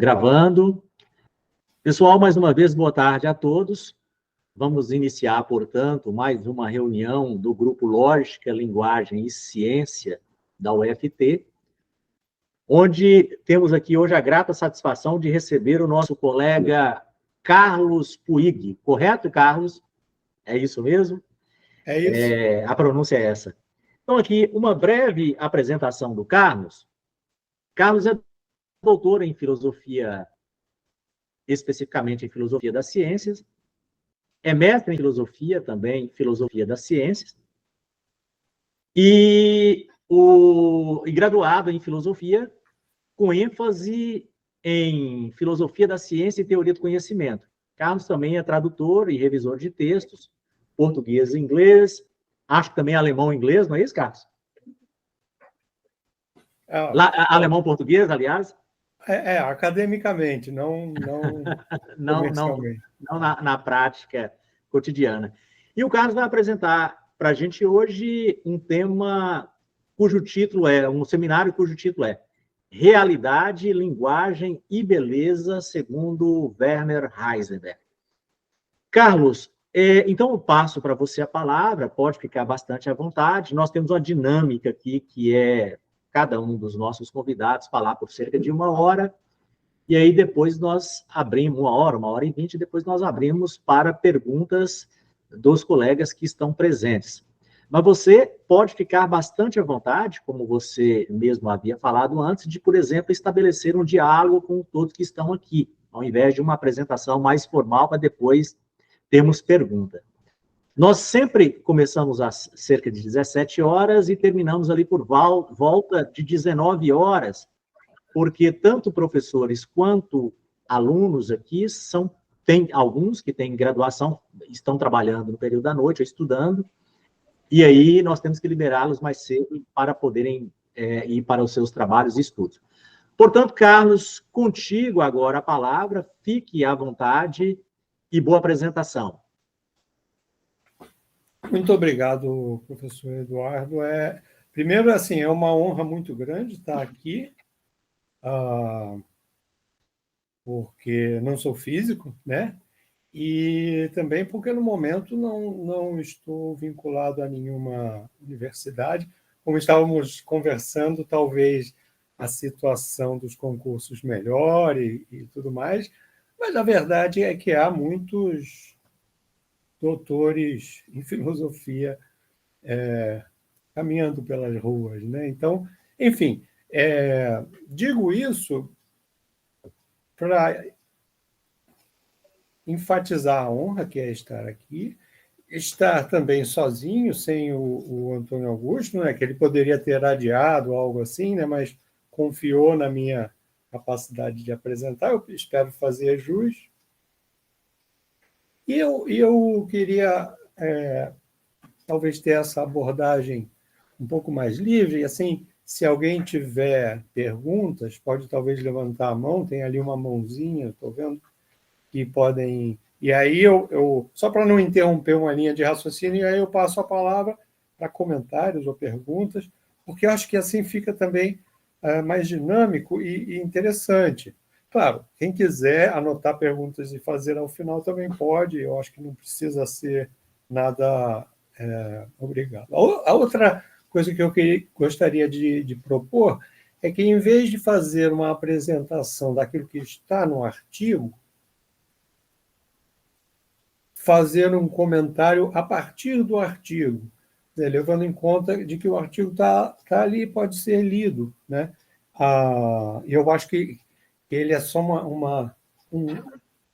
Gravando. Pessoal, mais uma vez, boa tarde a todos. Vamos iniciar, portanto, mais uma reunião do Grupo Lógica, Linguagem e Ciência da UFT, onde temos aqui hoje a grata satisfação de receber o nosso colega Carlos Puig. Correto, Carlos? É isso mesmo? É isso. A pronúncia é essa. Então, aqui, uma breve apresentação do Carlos. Carlos é doutor em filosofia, especificamente em filosofia das ciências, é mestre em filosofia também, filosofia das ciências, e graduado em filosofia, com ênfase em filosofia da ciência e teoria do conhecimento. Carlos também é tradutor e revisor de textos, português e inglês, acho que também alemão e inglês, não é isso, Carlos? Alemão-português, aliás. Academicamente, não comercialmente. Não na prática cotidiana. E o Carlos vai apresentar para a gente hoje um tema cujo título um seminário cujo título é Realidade, Linguagem e Beleza, segundo Werner Heisenberg. Carlos, então eu passo para você a palavra, pode ficar bastante à vontade. Nós temos uma dinâmica aqui, que é cada um dos nossos convidados falar por cerca de 1 hora, e aí depois nós abrimos 1 hora e 20, depois nós abrimos para perguntas dos colegas que estão presentes. Mas você pode ficar bastante à vontade, como você mesmo havia falado antes, de, por exemplo, estabelecer um diálogo com todos que estão aqui, ao invés de uma apresentação mais formal para depois termos pergunta. Nós sempre começamos às cerca de 17 horas e terminamos ali por volta de 19 horas, porque tanto professores quanto alunos aqui tem alguns que têm graduação, estão trabalhando no período da noite, estudando, e aí nós temos que liberá-los mais cedo para poderem ir para os seus trabalhos e estudos. Portanto, Carlos, contigo agora a palavra, fique à vontade e boa apresentação. Muito obrigado, professor Eduardo. Primeiro, assim, é uma honra muito grande estar aqui, porque não sou físico, né? E também porque, no momento, não estou vinculado a nenhuma universidade. Como estávamos conversando, talvez a situação dos concursos melhore e tudo mais, mas a verdade é que há muitos doutores em filosofia caminhando pelas ruas, né? Então, enfim, digo isso para enfatizar a honra que é estar aqui, estar também sozinho, sem o Antônio Augusto, né, que ele poderia ter adiado algo assim, né, mas confiou na minha capacidade de apresentar, eu espero fazer jus. E eu queria, talvez, ter essa abordagem um pouco mais livre, assim, se alguém tiver perguntas, pode talvez levantar a mão, tem ali uma mãozinha, estou vendo, que podem... E aí, só para não interromper uma linha de raciocínio, aí eu passo a palavra para comentários ou perguntas, porque eu acho que assim fica também mais dinâmico e interessante. Claro, quem quiser anotar perguntas e fazer ao final também pode, eu acho que não precisa ser nada obrigado. A outra coisa que eu gostaria de propor é que, em vez de fazer uma apresentação daquilo que está no artigo, fazer um comentário a partir do artigo, né, levando em conta de que o artigo está ali, pode ser lido, né? Eu acho que ele é só um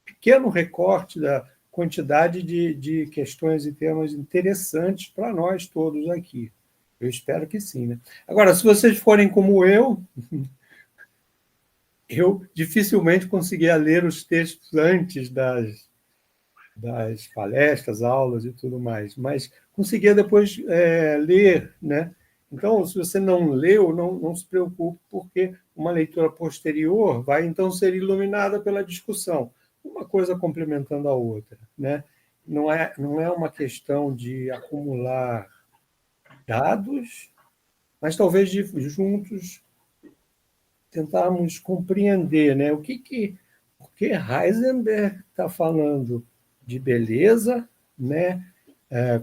pequeno recorte da quantidade de questões e temas interessantes para nós todos aqui. Eu espero que sim, né? Agora, se vocês forem como eu dificilmente conseguia ler os textos antes das palestras, aulas e tudo mais, mas conseguia depois ler, né? Então, se você não leu, não se preocupe, porque uma leitura posterior vai, então, ser iluminada pela discussão, uma coisa complementando a outra, né? Não é uma questão de acumular dados, mas talvez de juntos tentarmos compreender, né, porque Heisenberg está falando de beleza, né?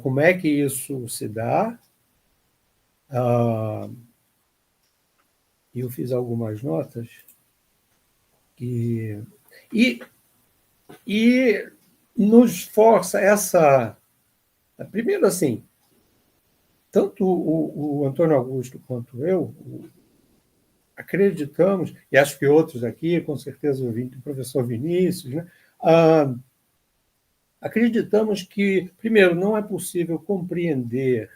Como é que isso se dá? Eu fiz algumas notas e nos força essa. Primeiro, assim, tanto o Antônio Augusto quanto eu acreditamos, e acho que outros aqui, com certeza o professor Vinícius, né? Acreditamos que, primeiro, não é possível compreender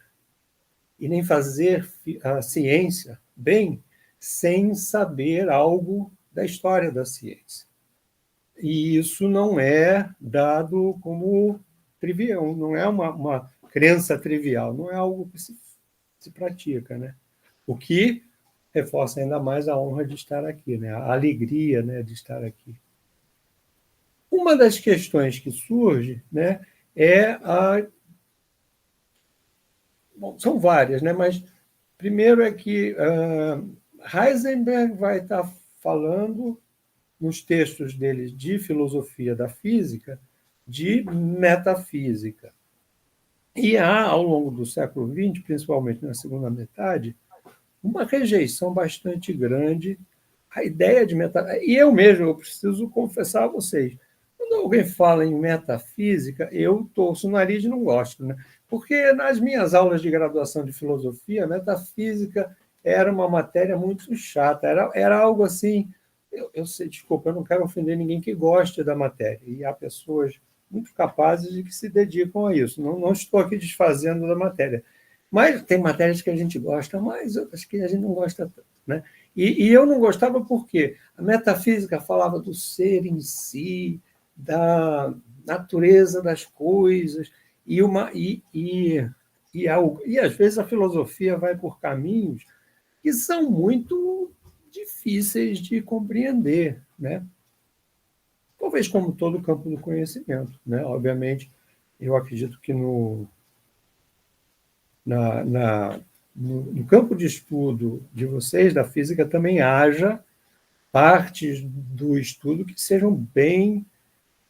e nem fazer a ciência bem sem saber algo da história da ciência. E isso não é dado como trivial, não é uma crença trivial, não é algo que se pratica, né? O que reforça ainda mais a honra de estar aqui, né? A alegria, né, de estar aqui. Uma das questões que surge, né, Bom, são várias, né? Mas primeiro é que Heisenberg vai estar falando nos textos dele de filosofia da física, de metafísica. E há, ao longo do século XX, principalmente na segunda metade, uma rejeição bastante grande à ideia de metafísica. E eu mesmo, eu preciso confessar a vocês, quando alguém fala em metafísica, eu torço o nariz e não gosto, né? Porque nas minhas aulas de graduação de filosofia, metafísica era uma matéria muito chata, era algo assim. Eu sei, desculpa, eu não quero ofender ninguém que goste da matéria, e há pessoas muito capazes de que se dedicam a isso. Não estou aqui desfazendo da matéria. Mas tem matérias que a gente gosta mais, outras que a gente não gosta tanto, né? E eu não gostava porque a metafísica falava do ser em si, da natureza das coisas, e às vezes a filosofia vai por caminhos que são muito difíceis de compreender, né? Talvez como todo o campo do conhecimento, né? Obviamente, eu acredito que no campo de estudo de vocês, da física, também haja partes do estudo que sejam bem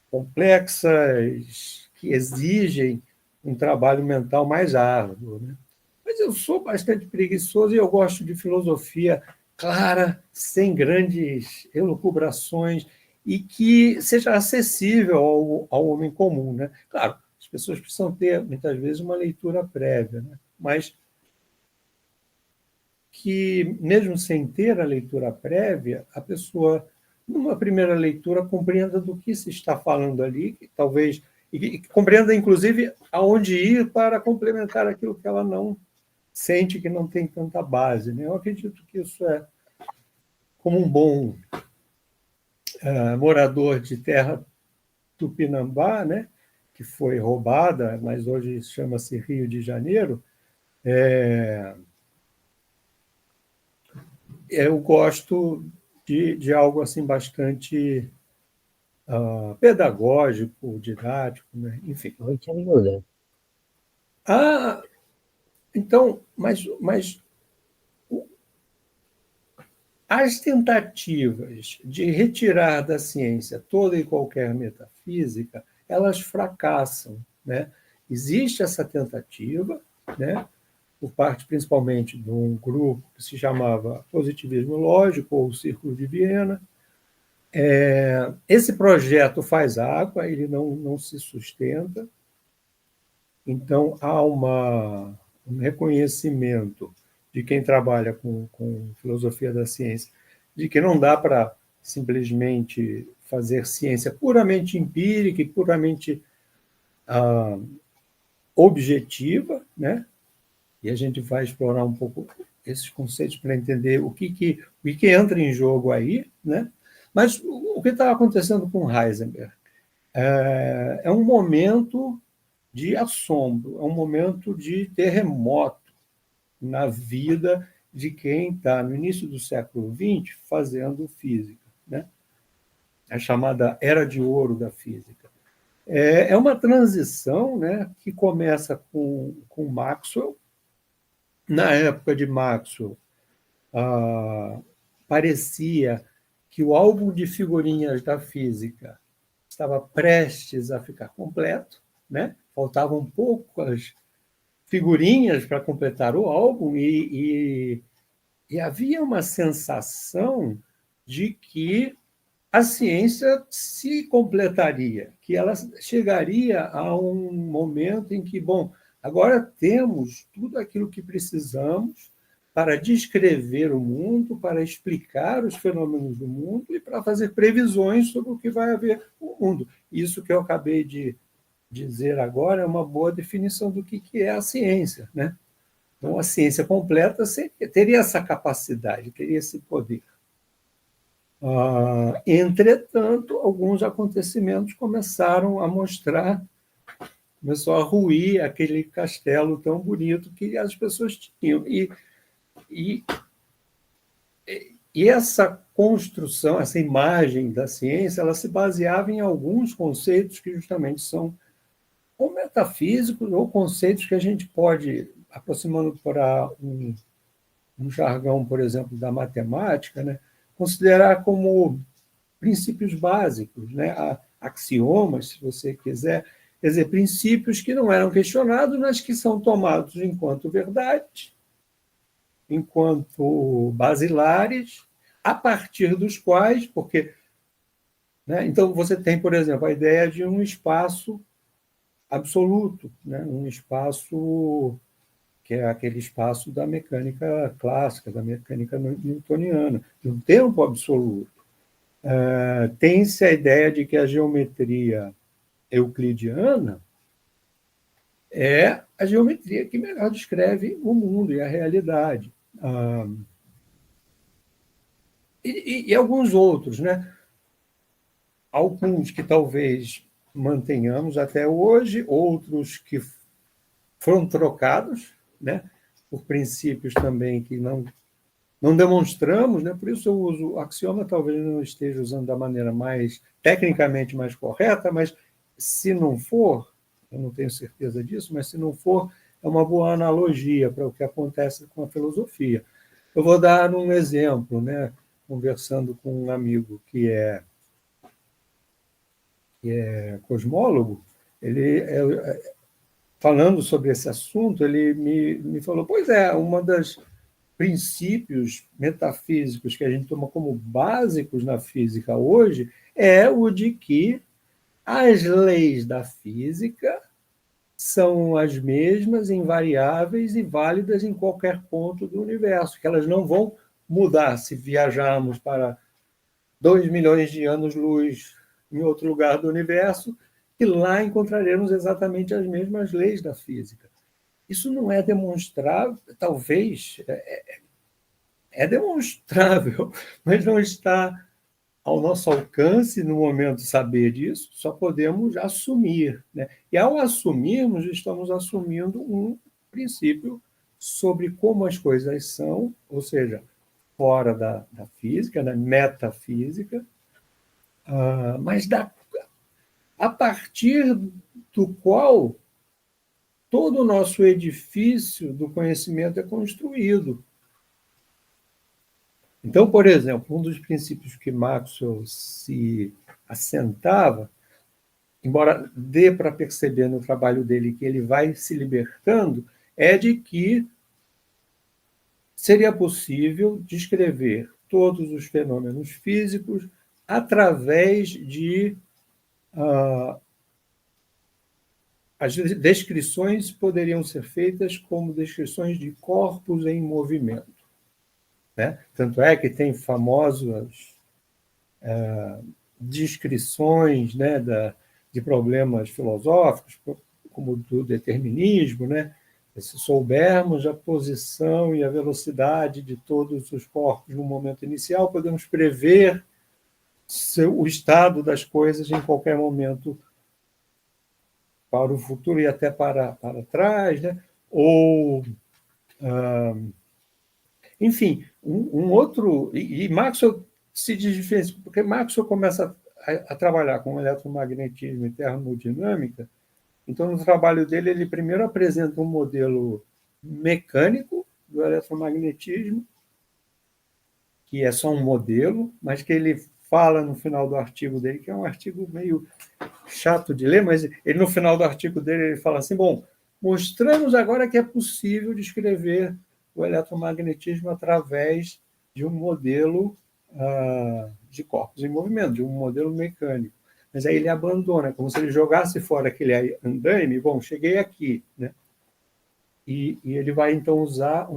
complexas, que exigem um trabalho mental mais árduo, né? Mas eu sou bastante preguiçoso e eu gosto de filosofia clara, sem grandes elucubrações e que seja acessível ao homem comum, né? Claro, as pessoas precisam ter, muitas vezes, uma leitura prévia, né? Mas que, mesmo sem ter a leitura prévia, a pessoa, numa primeira leitura, compreenda do que se está falando ali, que talvez, e compreenda, inclusive, aonde ir para complementar aquilo que ela não sente que não tem tanta base, né? Eu acredito que isso é como um bom morador de terra tupinambá, né? Que foi roubada, mas hoje chama-se Rio de Janeiro. Eu gosto de algo assim bastante pedagógico, didático, né? Enfim. Noite, amigo. Então, mas as tentativas de retirar da ciência toda e qualquer metafísica, elas fracassam, né? Existe essa tentativa, né, por parte principalmente de um grupo que se chamava Positivismo Lógico, ou Círculo de Viena. Esse projeto faz água, ele não se sustenta. Então, há um reconhecimento de quem trabalha com filosofia da ciência, de que não dá para simplesmente fazer ciência puramente empírica e puramente objetiva, né? E a gente vai explorar um pouco esses conceitos para entender o que entra em jogo aí, né? Mas o que está acontecendo com Heisenberg é um momento de assombro, é um momento de terremoto na vida de quem está no início do século XX fazendo física, né? A chamada Era de Ouro da física. É uma transição, né, que começa com Maxwell. Na época de Maxwell, parecia que o álbum de figurinhas da física estava prestes a ficar completo, né? Faltavam poucas figurinhas para completar o álbum e havia uma sensação de que a ciência se completaria, que ela chegaria a um momento em que, bom, agora temos tudo aquilo que precisamos para descrever o mundo, para explicar os fenômenos do mundo e para fazer previsões sobre o que vai haver no mundo. Isso que eu acabei de dizer agora é uma boa definição do que é a ciência, né? Então, a ciência completa teria essa capacidade, teria esse poder. Entretanto, alguns acontecimentos começaram a mostrar, começou a ruir aquele castelo tão bonito que as pessoas tinham. E essa construção, essa imagem da ciência, ela se baseava em alguns conceitos que justamente são ou metafísicos ou conceitos que a gente pode, aproximando para um jargão, por exemplo, da matemática, né, considerar como princípios básicos, né, axiomas, se você quiser, quer dizer, princípios que não eram questionados, mas que são tomados enquanto verdade, enquanto basilares, a partir dos quais, porque, né, então você tem, por exemplo, a ideia de um espaço absoluto, né, um espaço que é aquele espaço da mecânica clássica, da mecânica newtoniana, de um tempo absoluto. Tem-se a ideia de que a geometria euclidiana é a geometria que melhor descreve o mundo e a realidade. E alguns outros, né? Alguns que talvez mantenhamos até hoje, outros que foram trocados, né, por princípios também que não demonstramos, né? Por isso eu uso o axioma, talvez não esteja usando da maneira mais tecnicamente mais correta, mas se não for, eu não tenho certeza disso, mas se não for, é uma boa analogia para o que acontece com a filosofia. Eu vou dar um exemplo, né? Conversando com um amigo que é cosmólogo, ele falando sobre esse assunto, ele me falou, pois é, uma das princípios metafísicos que a gente toma como básicos na física hoje é o de que as leis da física são as mesmas, invariáveis e válidas em qualquer ponto do universo, que elas não vão mudar se viajarmos para 2 milhões de anos-luz em outro lugar do universo, que lá encontraremos exatamente as mesmas leis da física. Isso não é demonstrável, talvez é demonstrável, mas não está ao nosso alcance no momento saber disso, só podemos assumir, né? E ao assumirmos, estamos assumindo um princípio sobre como as coisas são, ou seja, fora da física, da metafísica, mas a partir do qual todo o nosso edifício do conhecimento é construído. Então, por exemplo, um dos princípios que Maxwell se assentava, embora dê para perceber no trabalho dele que ele vai se libertando, é de que seria possível descrever todos os fenômenos físicos através de as descrições poderiam ser feitas como descrições de corpos em movimento, né? Tanto é que tem famosas descrições, né, de problemas filosóficos, como do determinismo, né? Se soubermos a posição e a velocidade de todos os corpos no momento inicial, podemos prever o estado das coisas em qualquer momento para o futuro e até para trás, né? Ou, enfim, um outro... E Maxwell se diferencia, porque Maxwell começa a trabalhar com eletromagnetismo e termodinâmica, então, no trabalho dele, ele primeiro apresenta um modelo mecânico do eletromagnetismo, que é só um modelo, mas que ele fala no final do artigo dele, que é um artigo meio chato de ler, mas ele no final do artigo dele ele fala assim, bom, mostramos agora que é possível descrever o eletromagnetismo através de um modelo de corpos em movimento, de um modelo mecânico. Mas aí ele abandona, como se ele jogasse fora aquele andaime, bom, cheguei aqui, né? E ele vai, então, usar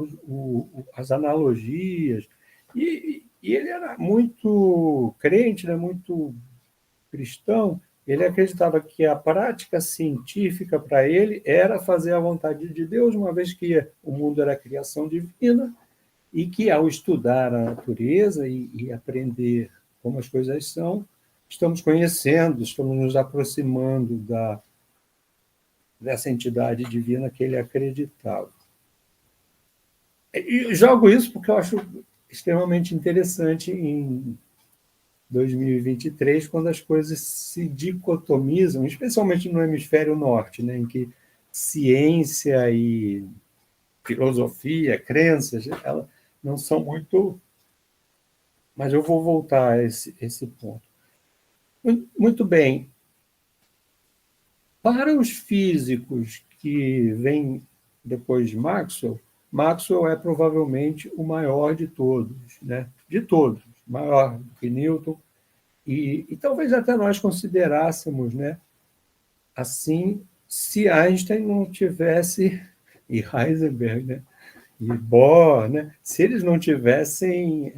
as analogias. E ele era muito crente, né? Muito cristão. Ele acreditava que a prática científica para ele era fazer a vontade de Deus, uma vez que o mundo era criação divina, e que, ao estudar a natureza e aprender como as coisas são, estamos conhecendo, estamos nos aproximando dessa entidade divina que ele acreditava. E jogo isso porque eu acho extremamente interessante em 2023, quando as coisas se dicotomizam, especialmente no hemisfério norte, né, em que ciência e filosofia, crenças, elas não são muito... Mas eu vou voltar a esse ponto. Muito bem. Para os físicos que vêm depois de Maxwell, Maxwell é provavelmente o maior de todos, né? De todos, maior do que Newton, e talvez até nós considerássemos, né, assim, se Einstein não tivesse, e Heisenberg, né, e Bohr, né, se eles não tivessem,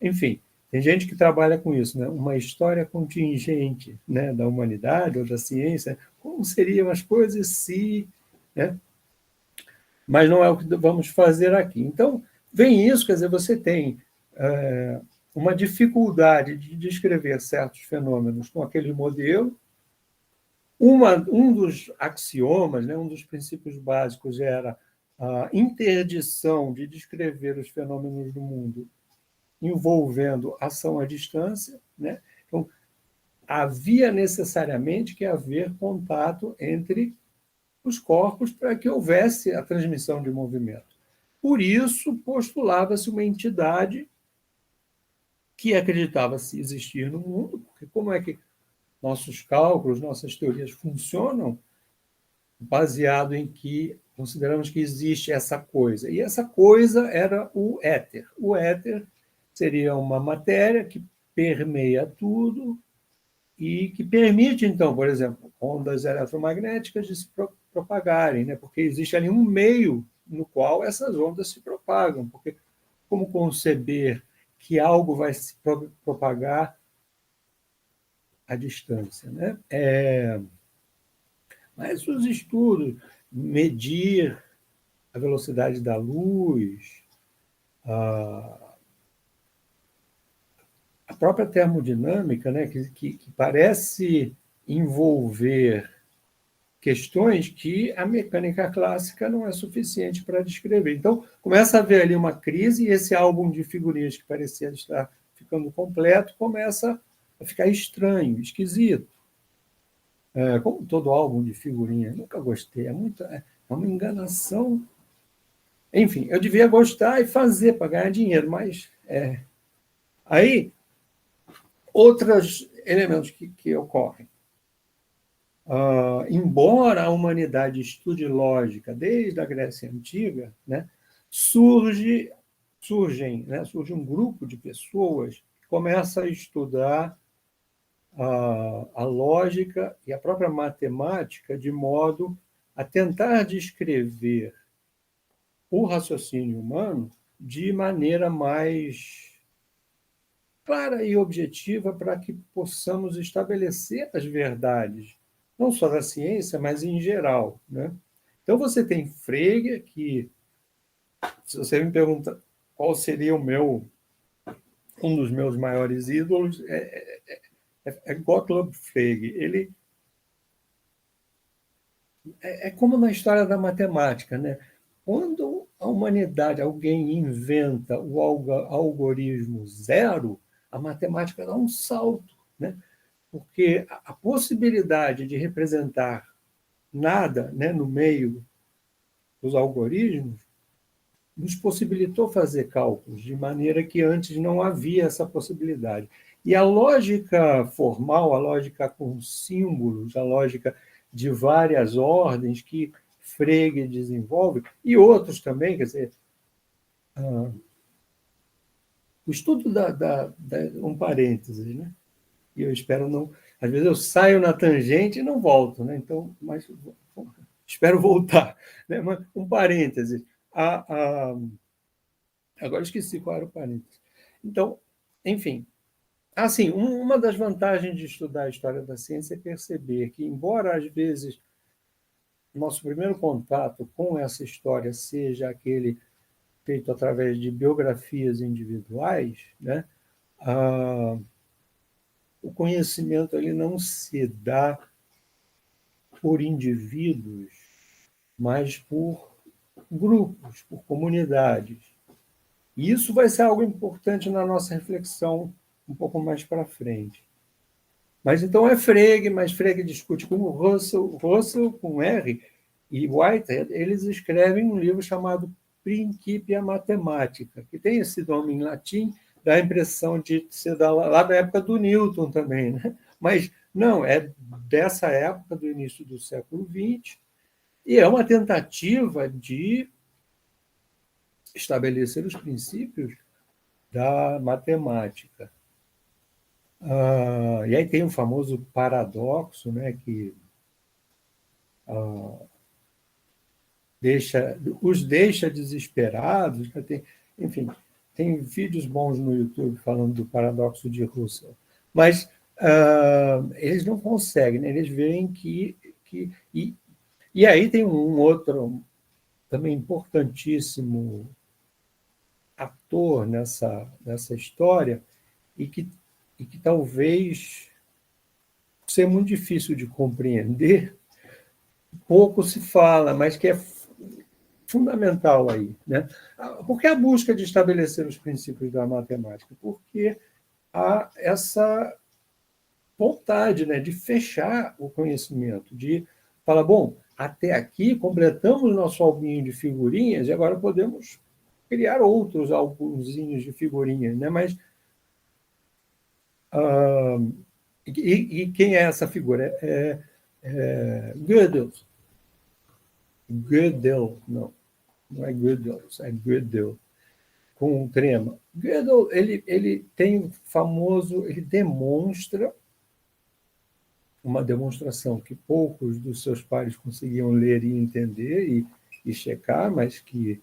enfim, tem gente que trabalha com isso, né, uma história contingente, né, da humanidade ou da ciência, como seriam as coisas se, né, mas não é o que vamos fazer aqui. Então, vem isso, quer dizer, você tem uma dificuldade de descrever certos fenômenos com aquele modelo. Um dos axiomas, né, um dos princípios básicos era a interdição de descrever os fenômenos do mundo envolvendo ação à distância, né? Então, havia necessariamente que haver contato entre os corpos para que houvesse a transmissão de movimento. Por isso, postulava-se uma entidade que acreditava-se existir no mundo, porque como é que nossos cálculos, nossas teorias funcionam baseado em que consideramos que existe essa coisa. E essa coisa era o éter. O éter seria uma matéria que permeia tudo e que permite, então, por exemplo, ondas eletromagnéticas de se propagarem, né? Porque existe ali um meio no qual essas ondas se propagam. Porque como conceber que algo vai se propagar à distância, né? Mas os estudos, medir a velocidade da luz, a própria termodinâmica, né, que parece envolver questões que a mecânica clássica não é suficiente para descrever. Então, começa a haver ali uma crise e esse álbum de figurinhas que parecia estar ficando completo começa a ficar estranho, esquisito. Como todo álbum de figurinha, nunca gostei, é uma enganação. Enfim, eu devia gostar e fazer para ganhar dinheiro, mas aí outros elementos que ocorrem. Embora a humanidade estude lógica desde a Grécia Antiga, né, surge um grupo de pessoas que começa a estudar a lógica e a própria matemática de modo a tentar descrever o raciocínio humano de maneira mais clara e objetiva para que possamos estabelecer as verdades, não só da ciência, mas em geral, né? Então, você tem Frege, que, se você me pergunta qual seria um dos meus maiores ídolos, é Gottlob Frege. Ele é como na história da matemática, né? Quando a humanidade, alguém inventa o algoritmo zero, a matemática dá um salto, né? Porque a possibilidade de representar nada, né, no meio dos algoritmos nos possibilitou fazer cálculos, de maneira que antes não havia essa possibilidade. E a lógica formal, a lógica com símbolos, a lógica de várias ordens que Frege desenvolve, e outros também, quer dizer, o estudo um parênteses, né? E eu espero não... Às vezes eu saio na tangente e não volto, né? Então, mas espero voltar. Né? Mas, um parêntese. Agora esqueci qual era o parêntese. Então, enfim, assim, uma das vantagens de estudar a história da ciência é perceber que, embora às vezes nosso primeiro contato com essa história seja aquele feito através de biografias individuais, né? O conhecimento ele não se dá por indivíduos, mas por grupos, por comunidades. E isso vai ser algo importante na nossa reflexão um pouco mais para frente. Mas então é Frege, mas Frege discute com o Russell com R, e Whitehead, eles escrevem um livro chamado Principia Mathematica, que tem esse nome em latim, dá a impressão de ser lá da época do Newton também, né? Mas não, é dessa época, do início do século XX, e é uma tentativa de estabelecer os princípios da matemática. E aí tem o famoso paradoxo, né, que os deixa desesperados. Né? Enfim, tem vídeos bons no YouTube falando do paradoxo de Russell. Mas eles não conseguem, né? Eles veem e aí tem um outro também importantíssimo ator nessa história e que talvez seja muito difícil de compreender, pouco se fala, mas que é fundamental aí, né? Por que a busca de estabelecer os princípios da matemática? Porque há essa vontade, né, de fechar o conhecimento, de falar, bom, até aqui completamos nosso albinho de figurinhas e agora podemos criar outros albunzinhos de figurinhas, né? Mas e quem é essa figura? Gödel. Gödel, não é Gödel, é Gödel, com um trema. Gödel, ele tem um famoso, ele demonstra uma demonstração que poucos dos seus pares conseguiam ler e entender e checar, mas que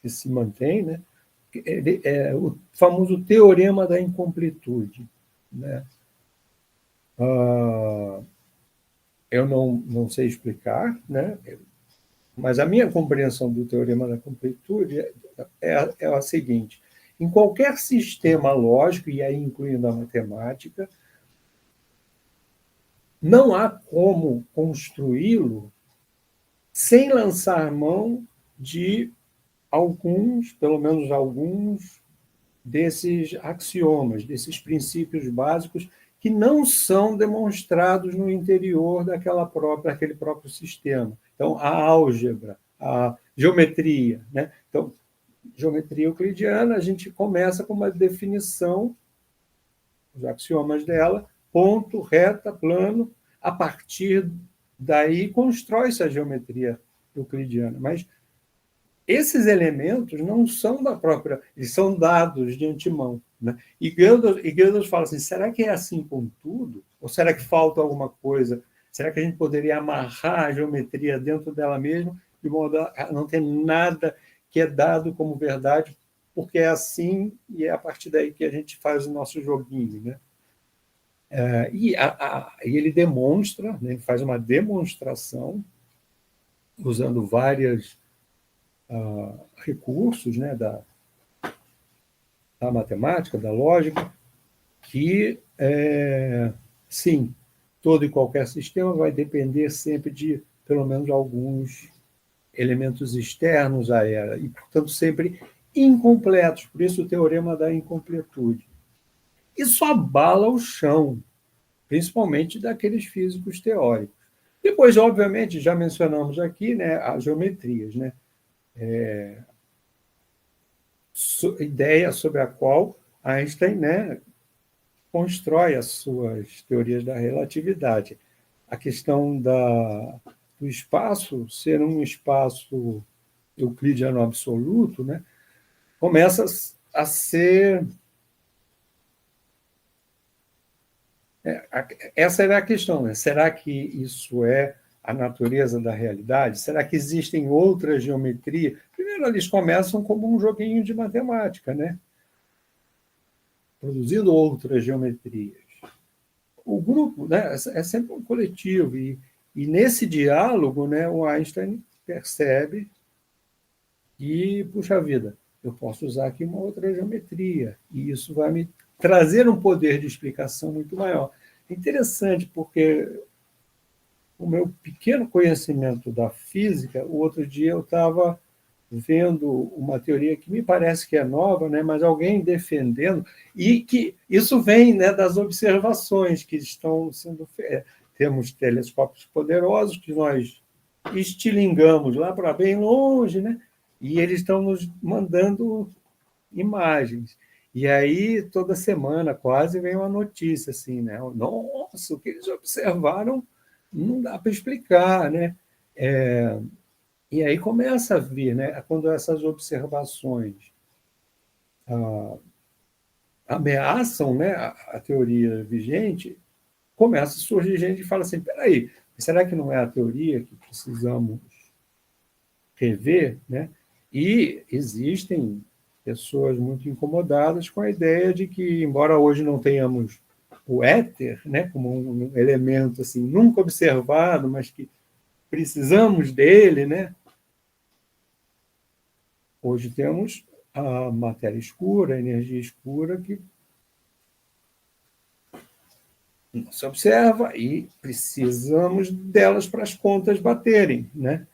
se mantém, né? É o famoso teorema da incompletude, né? Eu não sei explicar, né? Mas a minha compreensão do teorema da completude é a seguinte: em qualquer sistema lógico, e aí incluindo a matemática, não há como construí-lo sem lançar mão de alguns, pelo menos alguns, desses axiomas, desses princípios básicos que não são demonstrados no interior daquele próprio sistema. Então, a álgebra, a geometria, né? Então, geometria euclidiana, a gente começa com uma definição, os axiomas dela, ponto, reta, plano, a partir daí constrói-se a geometria euclidiana. Mas esses elementos não são da própria, eles são dados de antemão. Né? E Gödel fala assim, será que é assim com tudo? Ou será que falta alguma coisa? Será que a gente poderia amarrar a geometria dentro dela mesma, de modo a não ter nada que é dado como verdade, porque é assim e é a partir daí que a gente faz o nosso joguinho. Né? E ele demonstra, né, ele faz uma demonstração usando vários recursos, né, da matemática, da lógica, que, sim, todo e qualquer sistema vai depender sempre de, pelo menos, alguns elementos externos a ela, e, portanto, sempre incompletos, por isso o teorema da incompletude. Isso abala o chão, principalmente daqueles físicos teóricos. Depois, obviamente, já mencionamos aqui, né, as geometrias, né? ideia sobre a qual Einstein, né, constrói as suas teorias da relatividade. A questão do espaço ser um espaço euclidiano absoluto, né, começa a ser... Essa era a questão, né? Será que isso é a natureza da realidade? Será que existem outras geometrias? Primeiro, eles começam como um joguinho de matemática, né? Produzindo outras geometrias. O grupo, né, é sempre um coletivo, e nesse diálogo, né, o Einstein percebe que, puxa vida, eu posso usar aqui uma outra geometria, e isso vai me trazer um poder de explicação muito maior. É interessante, porque o meu pequeno conhecimento da física, o outro dia eu estava vendo uma teoria que me parece que é nova, né, mas alguém defendendo, e que isso vem, né, das observações que estão sendo feitas. Temos telescópios poderosos que nós estilingamos lá para bem longe, né, e eles estão nos mandando imagens. E aí, toda semana, quase, vem uma notícia assim, né? Nossa, o que eles observaram não dá para explicar, né? E aí começa a vir, né? Quando essas observações ameaçam, né, a teoria vigente, começa a surgir gente que fala assim, peraí, será que não é a teoria que precisamos rever, né? E existem pessoas muito incomodadas com a ideia de que, embora hoje não tenhamos o éter, né, como um elemento assim nunca observado, mas que precisamos dele, né? Hoje temos a matéria escura, a energia escura, que não se observa e precisamos delas para as contas baterem, né?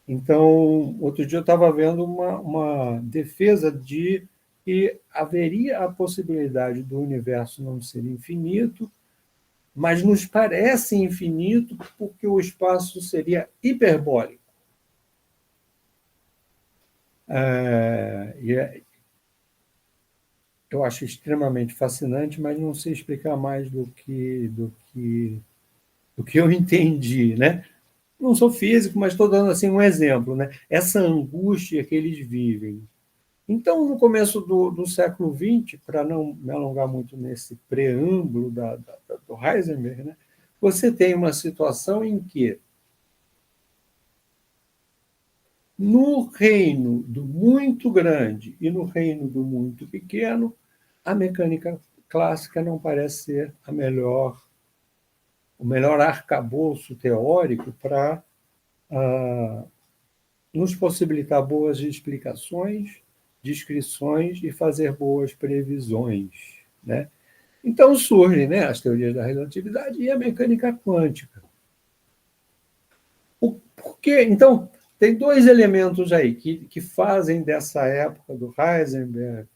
Então, outro dia eu estava vendo uma defesa de que haveria a possibilidade do universo não ser infinito, mas nos parece infinito porque o espaço seria hiperbólico. Eu acho extremamente fascinante, mas não sei explicar mais do que eu entendi, né? Não sou físico, mas estou dando assim um exemplo, né? Essa angústia que eles vivem. Então, no começo do século XX, para não me alongar muito nesse preâmbulo do Heisenberg, né? Você tem uma situação em que, no reino do muito grande e no reino do muito pequeno, a mecânica clássica não parece ser o melhor arcabouço teórico para nos possibilitar boas explicações, descrições e fazer boas previsões, né? Então surgem, né, as teorias da relatividade e a mecânica quântica. Por quê? Então, tem dois elementos aí que fazem dessa época do Heisenberg,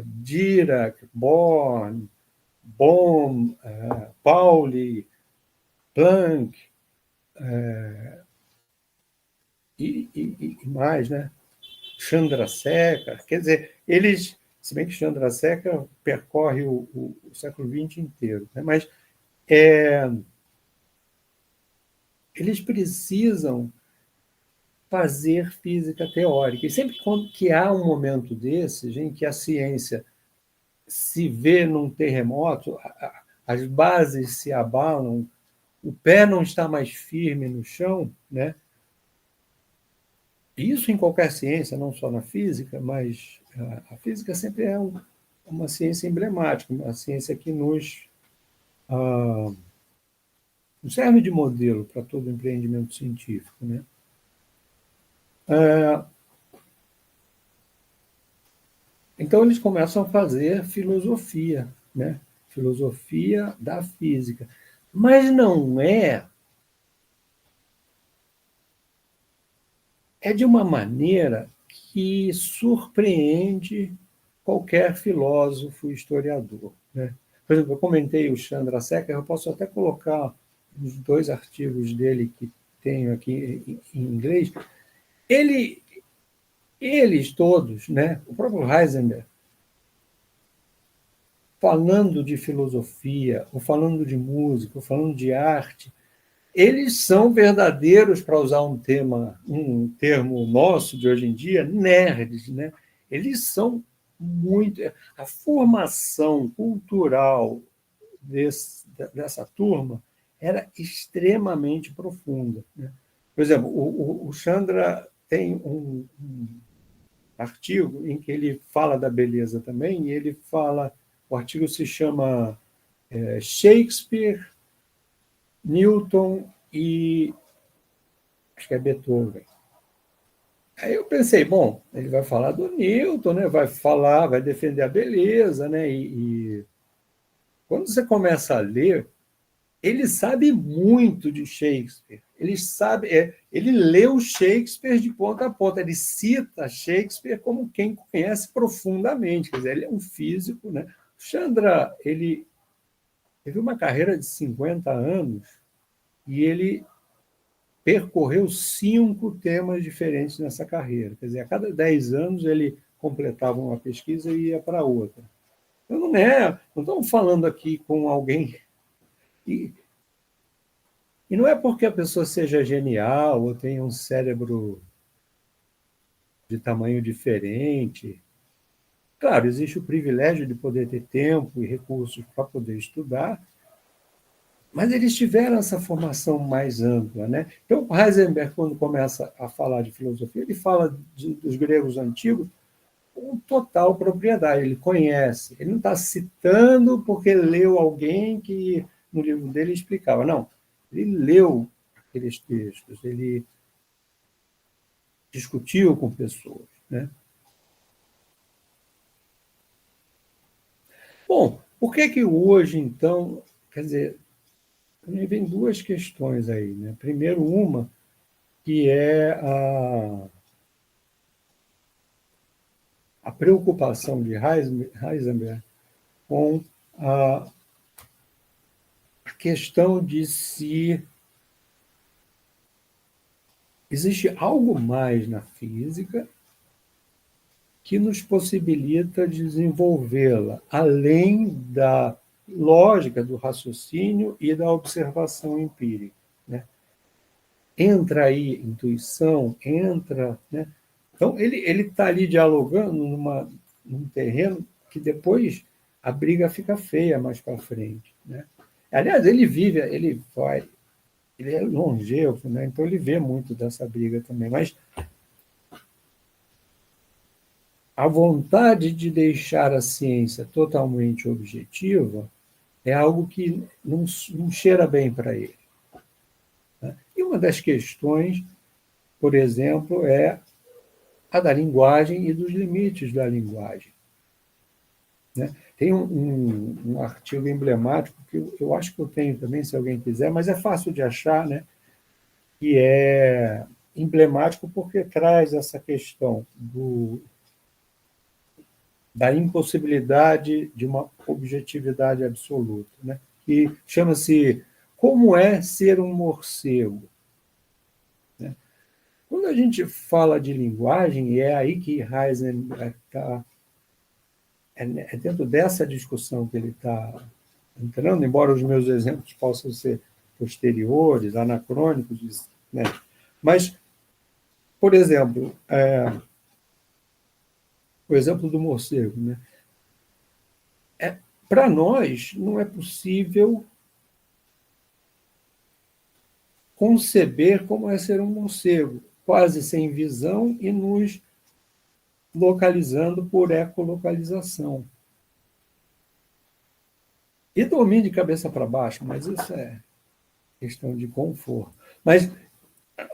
Dirac, Born, Bohm, Pauli, Planck, e mais, né? Chandrasekhar, quer dizer, eles, se bem que Chandrasekhar percorre o século XX inteiro, né? Mas eles precisam fazer física teórica. E sempre que há um momento desses em que a ciência se vê num terremoto, as bases se abalam, o pé não está mais firme no chão, né? Isso em qualquer ciência, não só na física, mas a física sempre é uma ciência emblemática, uma ciência que nos serve de modelo para todo empreendimento científico, né? Então, eles começam a fazer filosofia, né? Filosofia da física. Mas não é de uma maneira que surpreende qualquer filósofo historiador, né? Por exemplo, eu comentei o Chandrasekhar, eu posso até colocar os dois artigos dele que tenho aqui em inglês. Ele eles todos, né, o próprio Heisenberg, falando de filosofia, ou falando de música, ou falando de arte, eles são verdadeiros, para usar um termo nosso de hoje em dia, nerds, né? Eles são muito. A formação cultural dessa turma era extremamente profunda, né? Por exemplo, o Chandra tem um artigo em que ele fala da beleza também, e ele fala, o artigo se chama Shakespeare, Newton e acho que é Beethoven. Aí eu pensei, bom, ele vai falar do Newton, né? Vai defender a beleza, né? E quando você começa a ler, ele sabe muito de Shakespeare. Ele leu Shakespeare de ponta a ponta. Ele cita Shakespeare como quem conhece profundamente. Quer dizer, ele é um físico, né? Chandra, ele teve uma carreira de 50 anos e ele percorreu 5 temas diferentes nessa carreira. Quer dizer, a cada 10 anos ele completava uma pesquisa e ia para outra. Então, não estamos falando aqui com alguém. E não é porque a pessoa seja genial ou tenha um cérebro de tamanho diferente. Claro, existe o privilégio de poder ter tempo e recursos para poder estudar, mas eles tiveram essa formação mais ampla, né? Então, Heisenberg, quando começa a falar de filosofia, ele fala dos gregos antigos com total propriedade, ele conhece. Ele não está citando porque leu alguém que no livro dele explicava, não. Ele leu aqueles textos, ele discutiu com pessoas, né? Bom, por que hoje, então, quer dizer, vem 2 questões aí, né? Primeiro, uma que é a preocupação de Heisenberg com a questão de se existe algo mais na física que nos possibilita desenvolvê-la, além da lógica, do raciocínio e da observação empírica, né? Entra aí intuição, entra, né? Então, ele está ali dialogando num terreno que depois a briga fica feia mais para frente, né? Aliás, ele é longevo, né? Então ele vê muito dessa briga também, mas a vontade de deixar a ciência totalmente objetiva é algo que não cheira bem para ele, né? E uma das questões, por exemplo, é a da linguagem e dos limites da linguagem, né? Tem um artigo emblemático que eu acho que eu tenho também, se alguém quiser, mas é fácil de achar, né? Que é emblemático porque traz essa questão da impossibilidade de uma objetividade absoluta, né? Que chama-se Como é Ser um Morcego, né? Quando a gente fala de linguagem, e é aí que Heisenberg está, é dentro dessa discussão que ele está entrando, embora os meus exemplos possam ser posteriores, anacrônicos, né? Mas, por exemplo, o exemplo do morcego, né? Para nós, não é possível conceber como é ser um morcego, quase sem visão e nos localizando por ecolocalização. E dormir de cabeça para baixo, mas isso é questão de conforto. Mas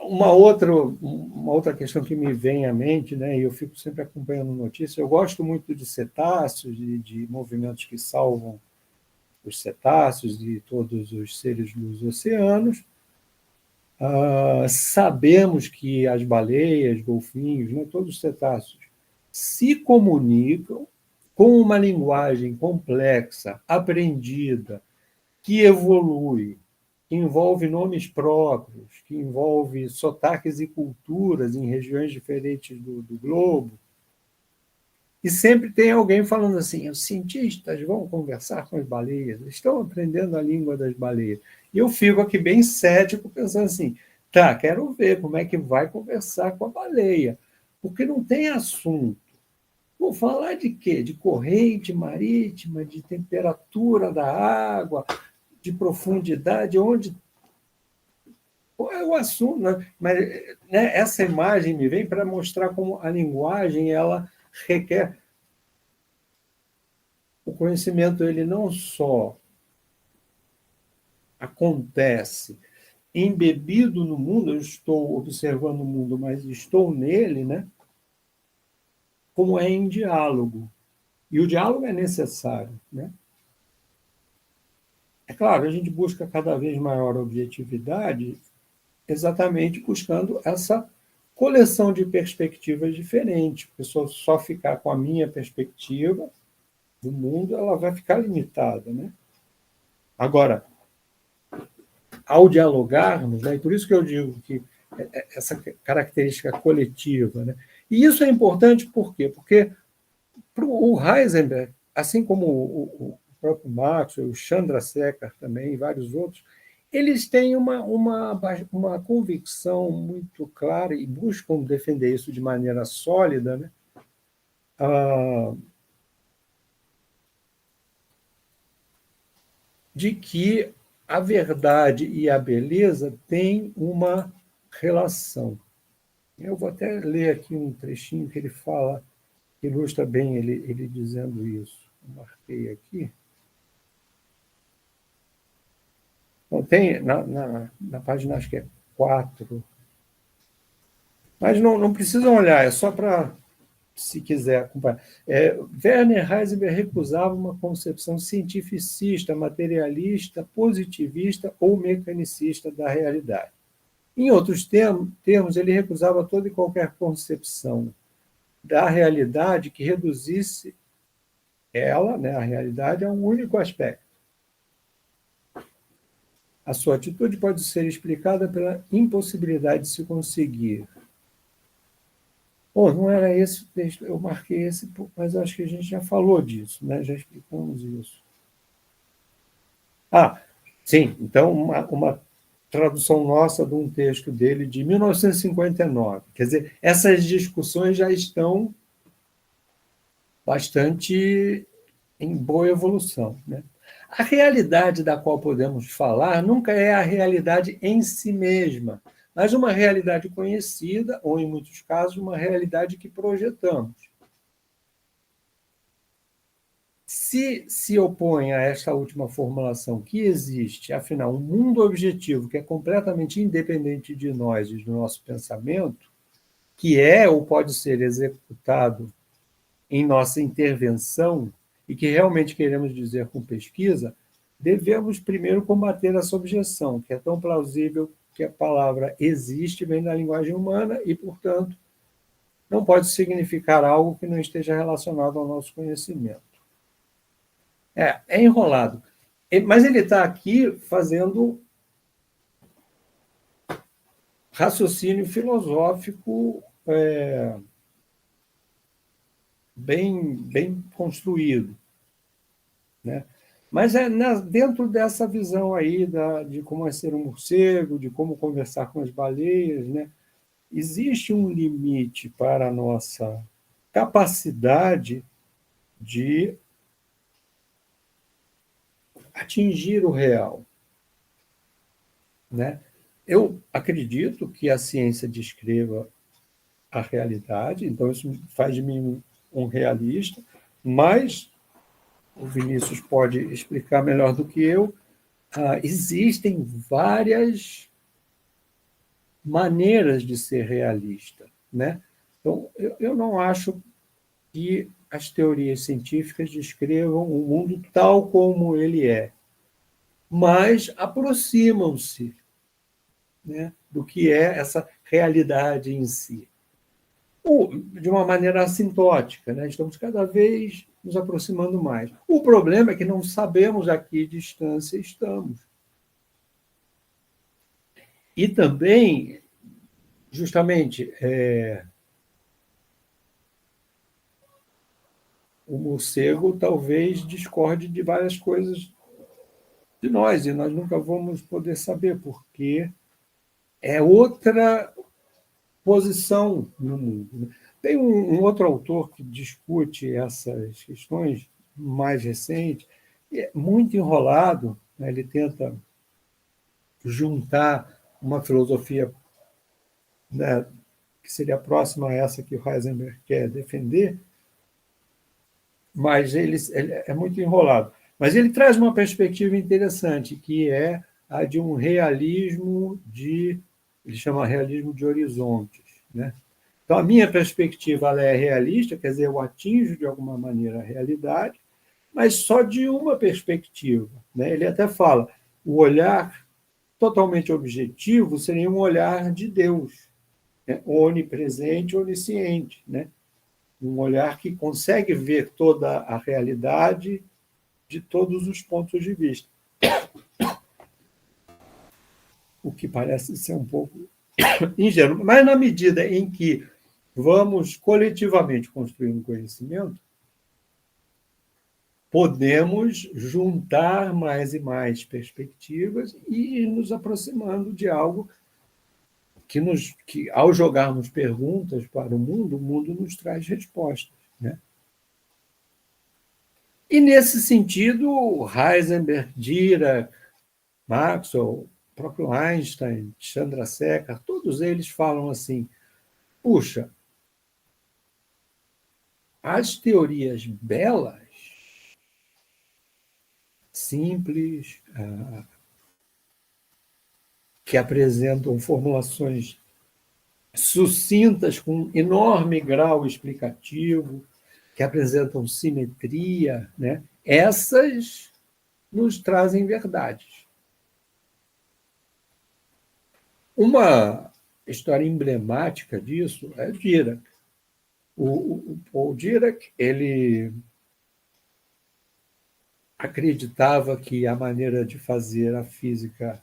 uma outra questão que me vem à mente, né, e eu fico sempre acompanhando notícias, eu gosto muito de cetáceos, de movimentos que salvam os cetáceos e todos os seres dos oceanos. Sabemos que as baleias, golfinhos, né, todos os cetáceos, se comunicam com uma linguagem complexa, aprendida, que evolui, que envolve nomes próprios, que envolve sotaques e culturas em regiões diferentes do globo. E sempre tem alguém falando assim: os cientistas vão conversar com as baleias, estão aprendendo a língua das baleias. E eu fico aqui bem cético, pensando assim: tá, quero ver como é que vai conversar com a baleia, porque não tem assunto. Vou falar de quê? De corrente marítima, de temperatura da água, de profundidade, onde. Qual é o assunto? Né? Mas, né, essa imagem me vem para mostrar como a linguagem ela requer. O conhecimento ele não só acontece embebido no mundo, eu estou observando o mundo, mas estou nele, né? Como é em diálogo. E o diálogo é necessário, né? É claro, a gente busca cada vez maior objetividade, exatamente buscando essa coleção de perspectivas diferentes. A pessoa só ficar com a minha perspectiva do mundo, ela vai ficar limitada, né? Agora, ao dialogarmos, né, e por isso que eu digo que essa característica coletiva, né? E isso é importante por quê? Porque o Heisenberg, assim como o próprio Maxwell, o Chandrasekhar também, e vários outros, eles têm uma convicção muito clara e buscam defender isso de maneira sólida, né? De que a verdade e a beleza têm uma relação. Eu vou até ler aqui um trechinho que ele fala, que ilustra bem ele dizendo isso. Eu marquei aqui. Então, tem na página, acho que é 4. Mas não precisam olhar, é só para, se quiser acompanhar. Werner Heisenberg recusava uma concepção cientificista, materialista, positivista ou mecanicista da realidade. Em outros termos, ele recusava toda e qualquer concepção da realidade que reduzisse ela, né, a realidade, a um único aspecto. A sua atitude pode ser explicada pela impossibilidade de se conseguir. Bom, não era esse o texto, eu marquei esse, mas acho que a gente já falou disso, né? Já explicamos isso. Sim, então uma tradução nossa de um texto dele de 1959. Quer dizer, essas discussões já estão bastante em boa evolução, né? A realidade da qual podemos falar nunca é a realidade em si mesma, mas uma realidade conhecida, ou, em muitos casos, uma realidade que projetamos. Se opõe a esta última formulação que existe, afinal, um mundo objetivo que é completamente independente de nós e do nosso pensamento, que é ou pode ser executado em nossa intervenção e que realmente queremos dizer com pesquisa, devemos primeiro combater essa objeção, que é tão plausível que a palavra existe, vem da linguagem humana e, portanto, não pode significar algo que não esteja relacionado ao nosso conhecimento. É enrolado. Mas ele está aqui fazendo raciocínio filosófico bem construído, né? Mas dentro dessa visão aí de como é ser um morcego, de como conversar com as baleias, né? Existe um limite para a nossa capacidade de atingir o real, né? Eu acredito que a ciência descreva a realidade, então isso faz de mim um realista, mas o Vinícius pode explicar melhor do que eu, existem várias maneiras de ser realista, né? Então, eu não acho que as teorias científicas descrevam o mundo tal como ele é, mas aproximam-se, né, do que é essa realidade em si. Ou, de uma maneira assintótica, né? Estamos cada vez nos aproximando mais. O problema é que não sabemos a que distância estamos. E também, justamente, o morcego talvez discorde de várias coisas de nós, e nós nunca vamos poder saber, porque é outra posição no mundo. Tem um outro autor que discute essas questões mais recentes, é muito enrolado, né? Ele tenta juntar uma filosofia, né, que seria próxima a essa que o Heisenberg quer defender, mas ele é muito enrolado. Mas ele traz uma perspectiva interessante, que é a de um realismo ele chama realismo de horizontes, né? Então, a minha perspectiva ela é realista, quer dizer, eu atinjo de alguma maneira a realidade, mas só de uma perspectiva, né? Ele até fala, o olhar totalmente objetivo seria um olhar de Deus, né? Onipresente, onisciente, né? Um olhar que consegue ver toda a realidade de todos os pontos de vista, o que parece ser um pouco ingênuo. Mas, na medida em que vamos coletivamente construir um conhecimento, podemos juntar mais e mais perspectivas e ir nos aproximando de algo que ao jogarmos perguntas para o mundo nos traz respostas, né? E, nesse sentido, Heisenberg, Dirac, Maxwell, o próprio Einstein, Chandrasekhar, todos eles falam assim, puxa, as teorias belas, simples, que apresentam formulações sucintas, com enorme grau explicativo, que apresentam simetria, né? Essas nos trazem verdades. Uma história emblemática disso é Dirac. O Paul Dirac, ele acreditava que a maneira de fazer a física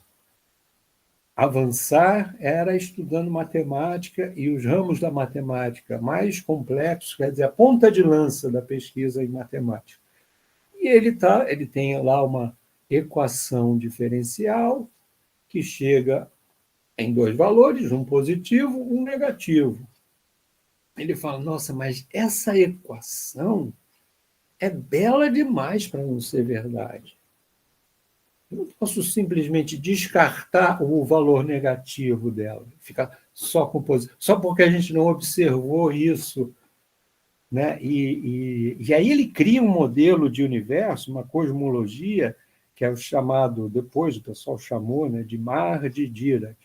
avançar era estudando matemática e os ramos da matemática mais complexos, quer dizer, a ponta de lança da pesquisa em matemática. E ele tem lá uma equação diferencial que chega em dois valores, um positivo, um negativo. Ele fala, nossa, mas essa equação é bela demais para não ser verdade. Eu não posso simplesmente descartar o valor negativo dela, ficar só com positivo, só porque a gente não observou isso, né? E aí ele cria um modelo de universo, uma cosmologia, que é o chamado, depois o pessoal chamou, né, de mar de Dirac,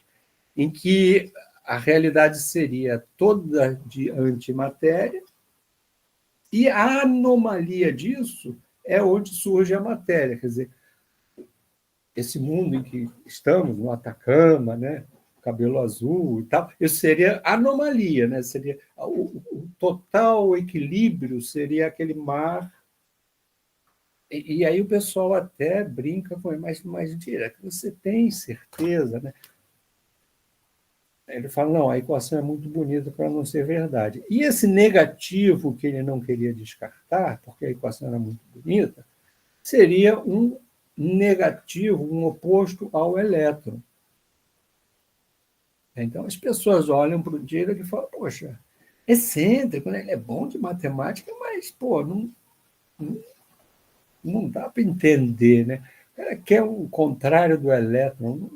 em que a realidade seria toda de antimatéria, e a anomalia disso é onde surge a matéria. Quer dizer, esse mundo em que estamos, no Atacama, né, cabelo azul e tal, isso seria anomalia, né? Seria o total equilíbrio seria aquele mar. E aí o pessoal até brinca com ele, mas Dirac, você tem certeza, né? Ele fala, não, a equação é muito bonita para não ser verdade. E esse negativo que ele não queria descartar, porque a equação era muito bonita, seria um negativo, um oposto ao elétron. Então, as pessoas olham para o Dirac e falam, poxa, excêntrico, né? Ele é bom de matemática, mas, pô, não dá para entender, né? O cara quer o contrário do elétron.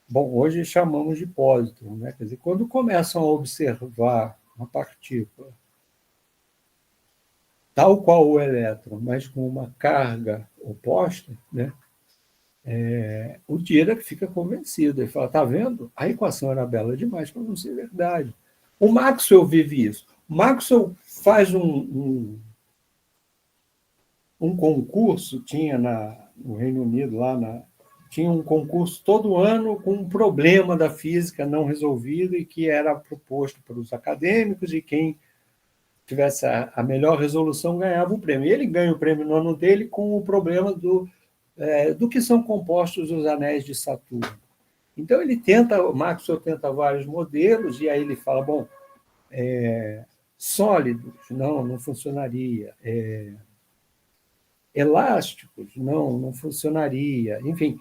Bom, hoje chamamos de pósitron, né? Quer dizer, quando começam a observar uma partícula tal qual o elétron, mas com uma carga oposta, né? O Dirac fica convencido. Ele fala, está vendo? A equação era bela demais para não ser verdade. O Maxwell vive isso. O Maxwell faz um concurso, tinha no Reino Unido, tinha um concurso todo ano com um problema da física não resolvido e que era proposto para os acadêmicos, e quem tivesse a melhor resolução ganhava o prêmio. E ele ganha o prêmio no ano dele com o problema do que são compostos os anéis de Saturno. Então, o Maxwell tenta vários modelos, e aí ele fala, bom, sólidos, não funcionaria. Elásticos, não funcionaria. Enfim,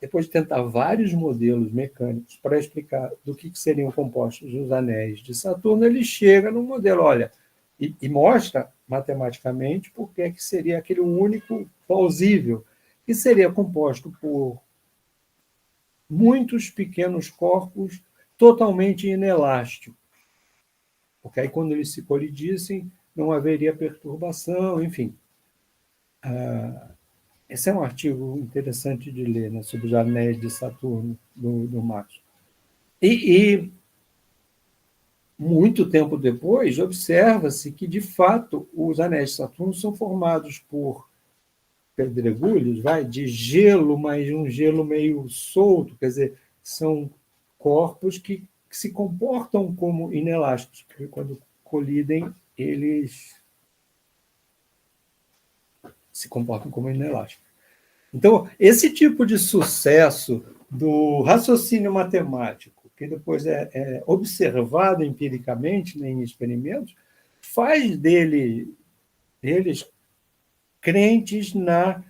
depois de tentar vários modelos mecânicos para explicar do que seriam compostos os anéis de Saturno, ele chega no modelo, olha, e mostra matematicamente por que seria aquele único plausível, que seria composto por muitos pequenos corpos totalmente inelásticos, porque aí quando eles se colidissem, não haveria perturbação, enfim. Esse é um artigo interessante de ler, né, sobre os anéis de Saturno, do Maxwell. E muito tempo depois, observa-se que, de fato, os anéis de Saturno são formados por pedregulhos, de gelo, mas um gelo meio solto, quer dizer, são corpos que se comportam como inelásticos, porque quando colidem, eles se comportam como inelásticos. Então, esse tipo de sucesso do raciocínio matemático, que depois é observado empiricamente, né, em experimentos, faz deles crentes na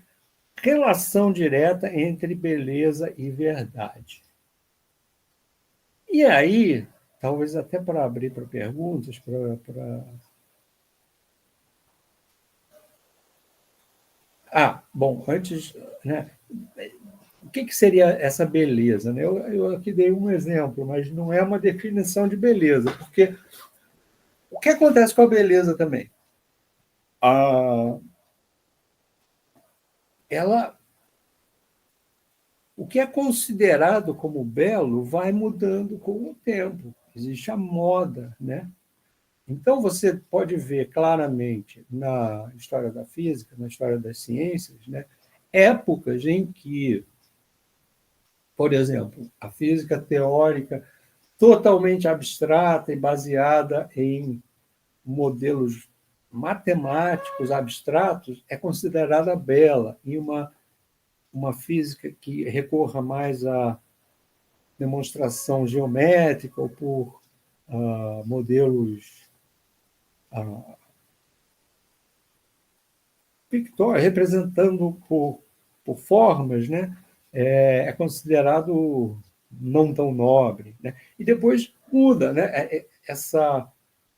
relação direta entre beleza e verdade. E aí, talvez até para abrir para perguntas, bom, antes, né, o que seria essa beleza? Né? Eu aqui dei um exemplo, mas não é uma definição de beleza, porque o que acontece com a beleza também? O que é considerado como belo vai mudando com o tempo. Existe a moda, né? Então, você pode ver claramente na história da física, na história das ciências, né, épocas em que, por exemplo, a física teórica totalmente abstrata e baseada em modelos matemáticos abstratos é considerada bela, e uma física que recorra mais à demonstração geométrica ou por modelos pictórios, representando por formas, né, é considerado não tão nobre, né? E depois muda, né? Essa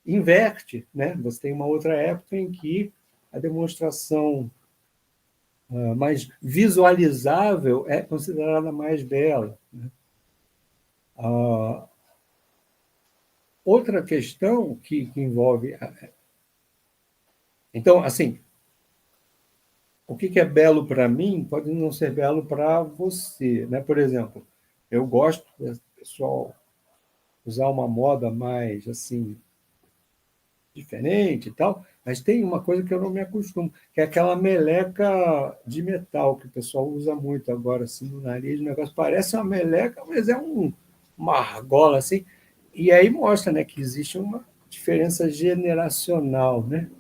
inverte, né? Você tem uma outra época em que a demonstração mais visualizável é considerada mais bela, né? Outra questão que envolve... Então, assim, o que é belo para mim pode não ser belo para você, né? Por exemplo, eu gosto do pessoal usar uma moda mais assim diferente e tal, mas tem uma coisa que eu não me acostumo, que é aquela meleca de metal que o pessoal usa muito agora assim no nariz, o negócio parece uma meleca, mas é uma argola assim, e aí mostra, né, que existe uma diferença generacional, né?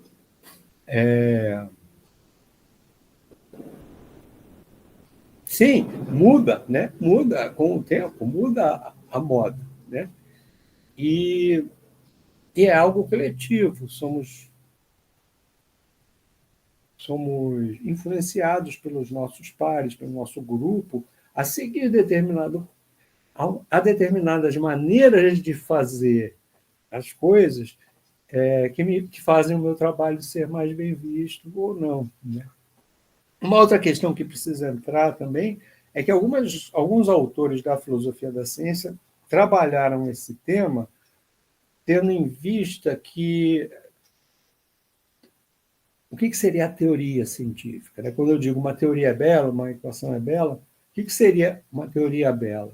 Sim, muda, né? Muda com o tempo, muda a moda, né? E é algo coletivo, somos influenciados pelos nossos pares, pelo nosso grupo, a seguir a determinadas maneiras de fazer as coisas que fazem o meu trabalho ser mais bem visto ou não, né? Uma outra questão que precisa entrar também é que alguns autores da filosofia da ciência trabalharam esse tema tendo em vista que o que seria a teoria científica, né? Quando eu digo uma teoria é bela, uma equação é bela, o que seria uma teoria bela?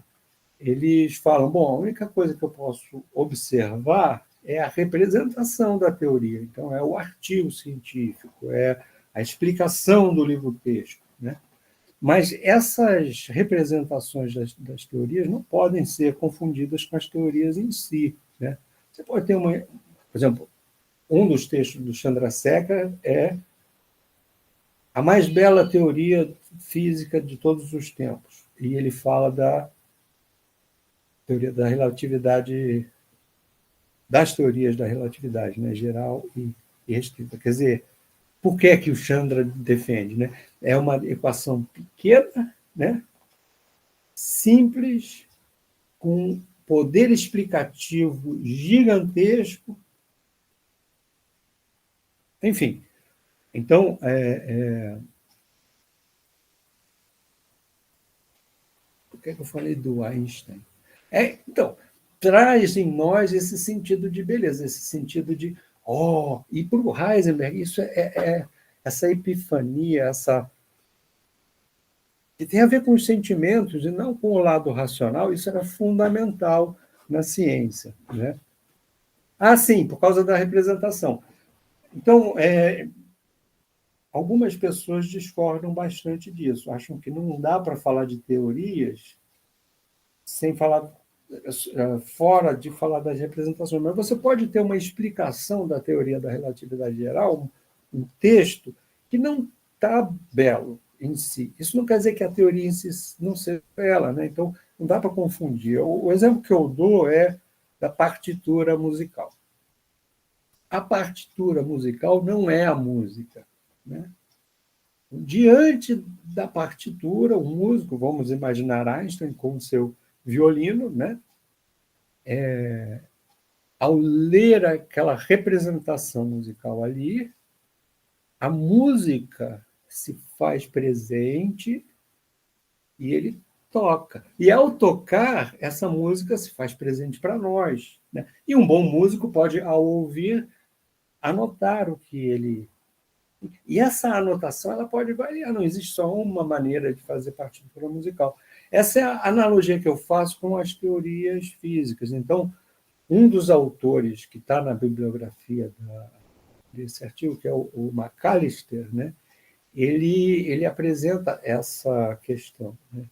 Eles falam, bom, a única coisa que eu posso observar é a representação da teoria. Então, é o artigo científico, é a explicação do livro-texto, né? Mas essas representações das teorias não podem ser confundidas com as teorias em si, né? Você pode ter por exemplo, um dos textos do Chandrasekhar é a mais bela teoria física de todos os tempos, e ele fala da teoria da relatividade, das teorias da relatividade, né, geral e restrita. Quer dizer, por que é que o Chandra defende? Né? É uma equação pequena, né, simples, com poder explicativo gigantesco. Enfim, então, o que é que eu falei do Einstein? Então, traz em nós esse sentido de beleza, esse sentido de e para o Heisenberg, isso essa epifania, que tem a ver com os sentimentos e não com o lado racional, isso era fundamental na ciência. Né? Sim, por causa da representação. Então, algumas pessoas discordam bastante disso, acham que não dá para falar de teorias sem falar fora de falar das representações, mas você pode ter uma explicação da teoria da relatividade geral, um texto que não está belo em si. Isso não quer dizer que a teoria em si não seja bela, né? Então não dá para confundir. O exemplo que eu dou é da partitura musical. A partitura musical não é a música, né? Diante da partitura, o músico, vamos imaginar Einstein com o seu violino, né? Ao ler aquela representação musical ali, a música se faz presente e ele toca. E ao tocar, essa música se faz presente para nós. Né? E um bom músico pode, ao ouvir, anotar o que ele... E essa anotação ela pode variar, não existe só uma maneira de fazer partitura musical. Essa é a analogia que eu faço com as teorias físicas. Então, um dos autores que está na bibliografia desse artigo, que é o McAllister, né, ele apresenta essa questão. Né?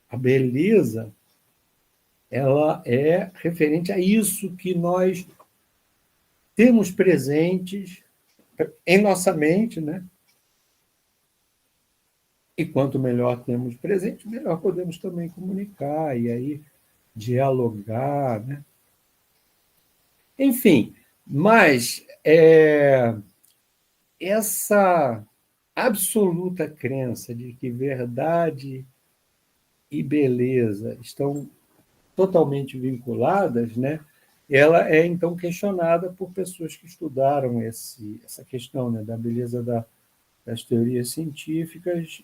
A beleza ela é referente a isso que nós temos presentes em nossa mente, né? E quanto melhor temos presente, melhor podemos também comunicar e aí dialogar, né? Enfim, mas essa absoluta crença de que verdade e beleza estão totalmente vinculadas, né? Ela é então questionada por pessoas que estudaram essa questão, né, da beleza das teorias científicas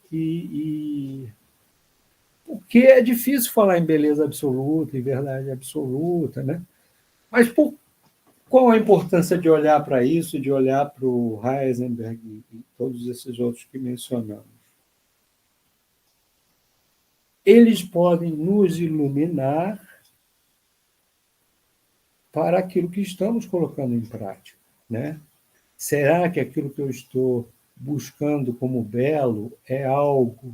porque é difícil falar em beleza absoluta e verdade absoluta, né? Mas qual a importância de olhar para isso, de olhar para o Heisenberg e todos esses outros que mencionamos? Eles podem nos iluminar para aquilo que estamos colocando em prática, né? Será que aquilo que eu estou buscando como belo é algo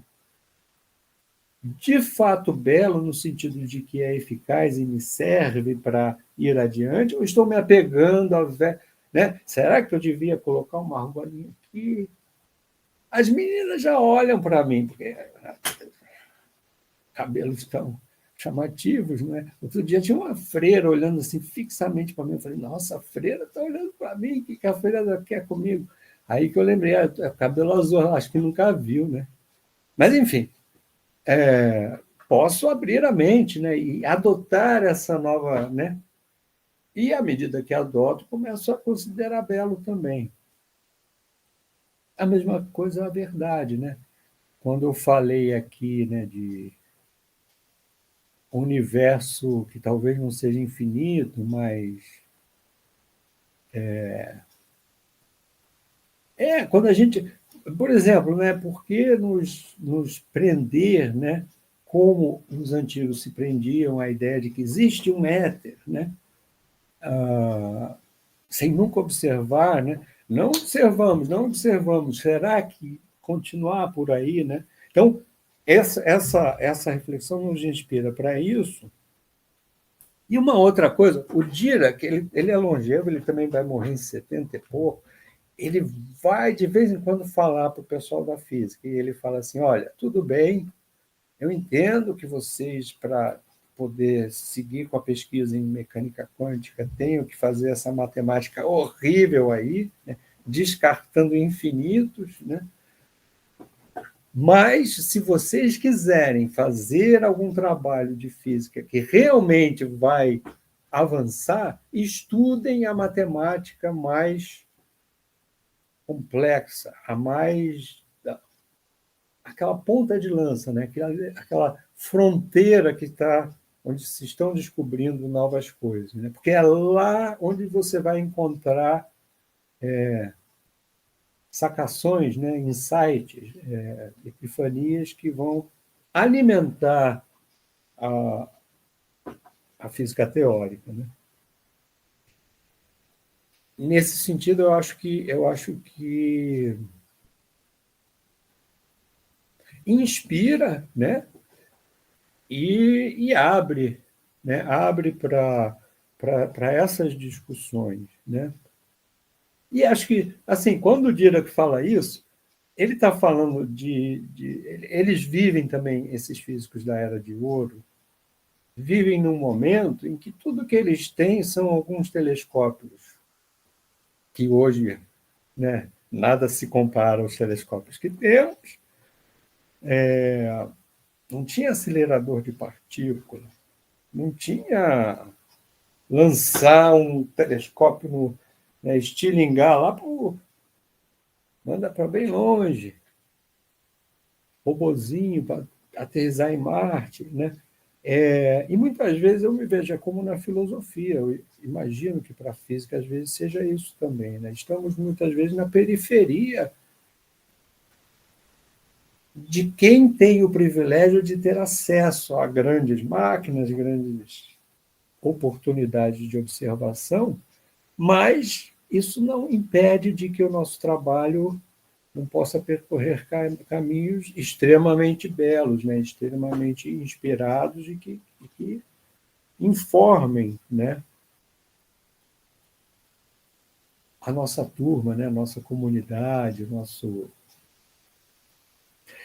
de fato belo, no sentido de que é eficaz e me serve para ir adiante, ou estou me apegando a... Né? Será que eu devia colocar uma argolinha aqui? As meninas já olham para mim, porque cabelos tão chamativos, né? Outro dia tinha uma freira olhando assim fixamente para mim. Eu falei, nossa, a freira está olhando para mim, o que a freira quer comigo? Aí que eu lembrei, é cabelo azul, acho que nunca viu, né? Mas, enfim, posso abrir a mente, né? E adotar essa nova... Né? E, à medida que adoto, começo a considerar belo também. A mesma coisa é a verdade, né? Quando eu falei aqui, né, de universo que talvez não seja infinito, mas quando a gente, por exemplo, né, por que nos prender, né, como os antigos se prendiam à ideia de que existe um éter, né, sem nunca observar, né? Não observamos, será que continuar por aí, né? Então, essa reflexão nos inspira para isso. E uma outra coisa, o Dirac, ele é longevo, ele também vai morrer em 70 e pouco, ele vai, de vez em quando, falar para o pessoal da física, e ele fala assim, olha, tudo bem, Eu entendo que vocês, para poder seguir com a pesquisa em mecânica quântica, tenham que fazer essa matemática horrível aí, né? Descartando infinitos, né? Mas, se vocês quiserem fazer algum trabalho de física que realmente vai avançar, estudem a matemática mais complexa, aquela ponta de lança, né? Aquela fronteira que está onde se estão descobrindo novas coisas, né? Porque é lá onde você vai encontrar sacações, né? Insights, epifanias que vão alimentar a, a física teórica, né? Nesse sentido, eu acho que inspira, né? E abre, né? Abre para essas discussões, né? E acho que, assim, quando o Dirac fala isso, ele está falando eles vivem também, esses físicos da Era de Ouro, vivem num momento em que tudo que eles têm são alguns telescópios, que hoje, né, nada se compara aos telescópios que temos. Não tinha acelerador de partículas, não tinha lançar um telescópio estilingar lá manda para bem longe, robozinho para aterrissar em Marte, né? E muitas vezes eu me vejo como na filosofia. Eu imagino que para a física às vezes seja isso também, né? Estamos muitas vezes na periferia de quem tem o privilégio de ter acesso a grandes máquinas, grandes oportunidades de observação, mas isso não impede de que o nosso trabalho não possa percorrer caminhos extremamente belos, né? Extremamente inspirados e que informem, né? A nossa turma, né? A nossa comunidade, o nosso...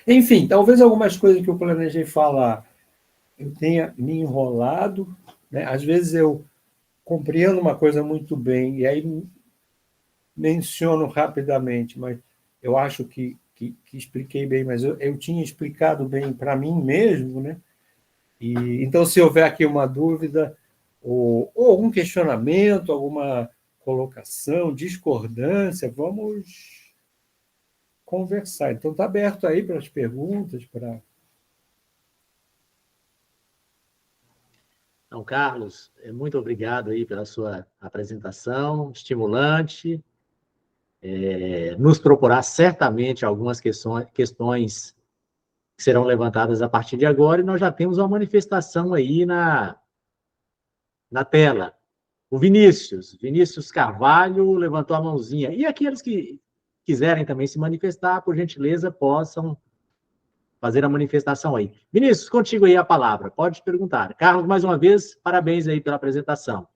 Enfim, talvez algumas coisas que eu planejei falar eu tenha me enrolado, né? Às vezes eu compreendo uma coisa muito bem e aí menciono rapidamente, mas eu acho que expliquei bem, mas eu tinha explicado bem para mim mesmo, né? Então, se houver aqui uma dúvida ou algum questionamento, alguma colocação, discordância, vamos conversar. Então, está aberto aí para as perguntas, para... Então, Carlos, muito obrigado aí pela sua apresentação, estimulante, nos procurar certamente algumas questões que serão levantadas a partir de agora, e nós já temos uma manifestação aí na tela. O Vinícius Carvalho levantou a mãozinha. E aqueles que quiserem também se manifestar, por gentileza, possam fazer a manifestação aí. Vinícius, contigo aí a palavra. Pode perguntar. Carlos, mais uma vez, parabéns aí pela apresentação.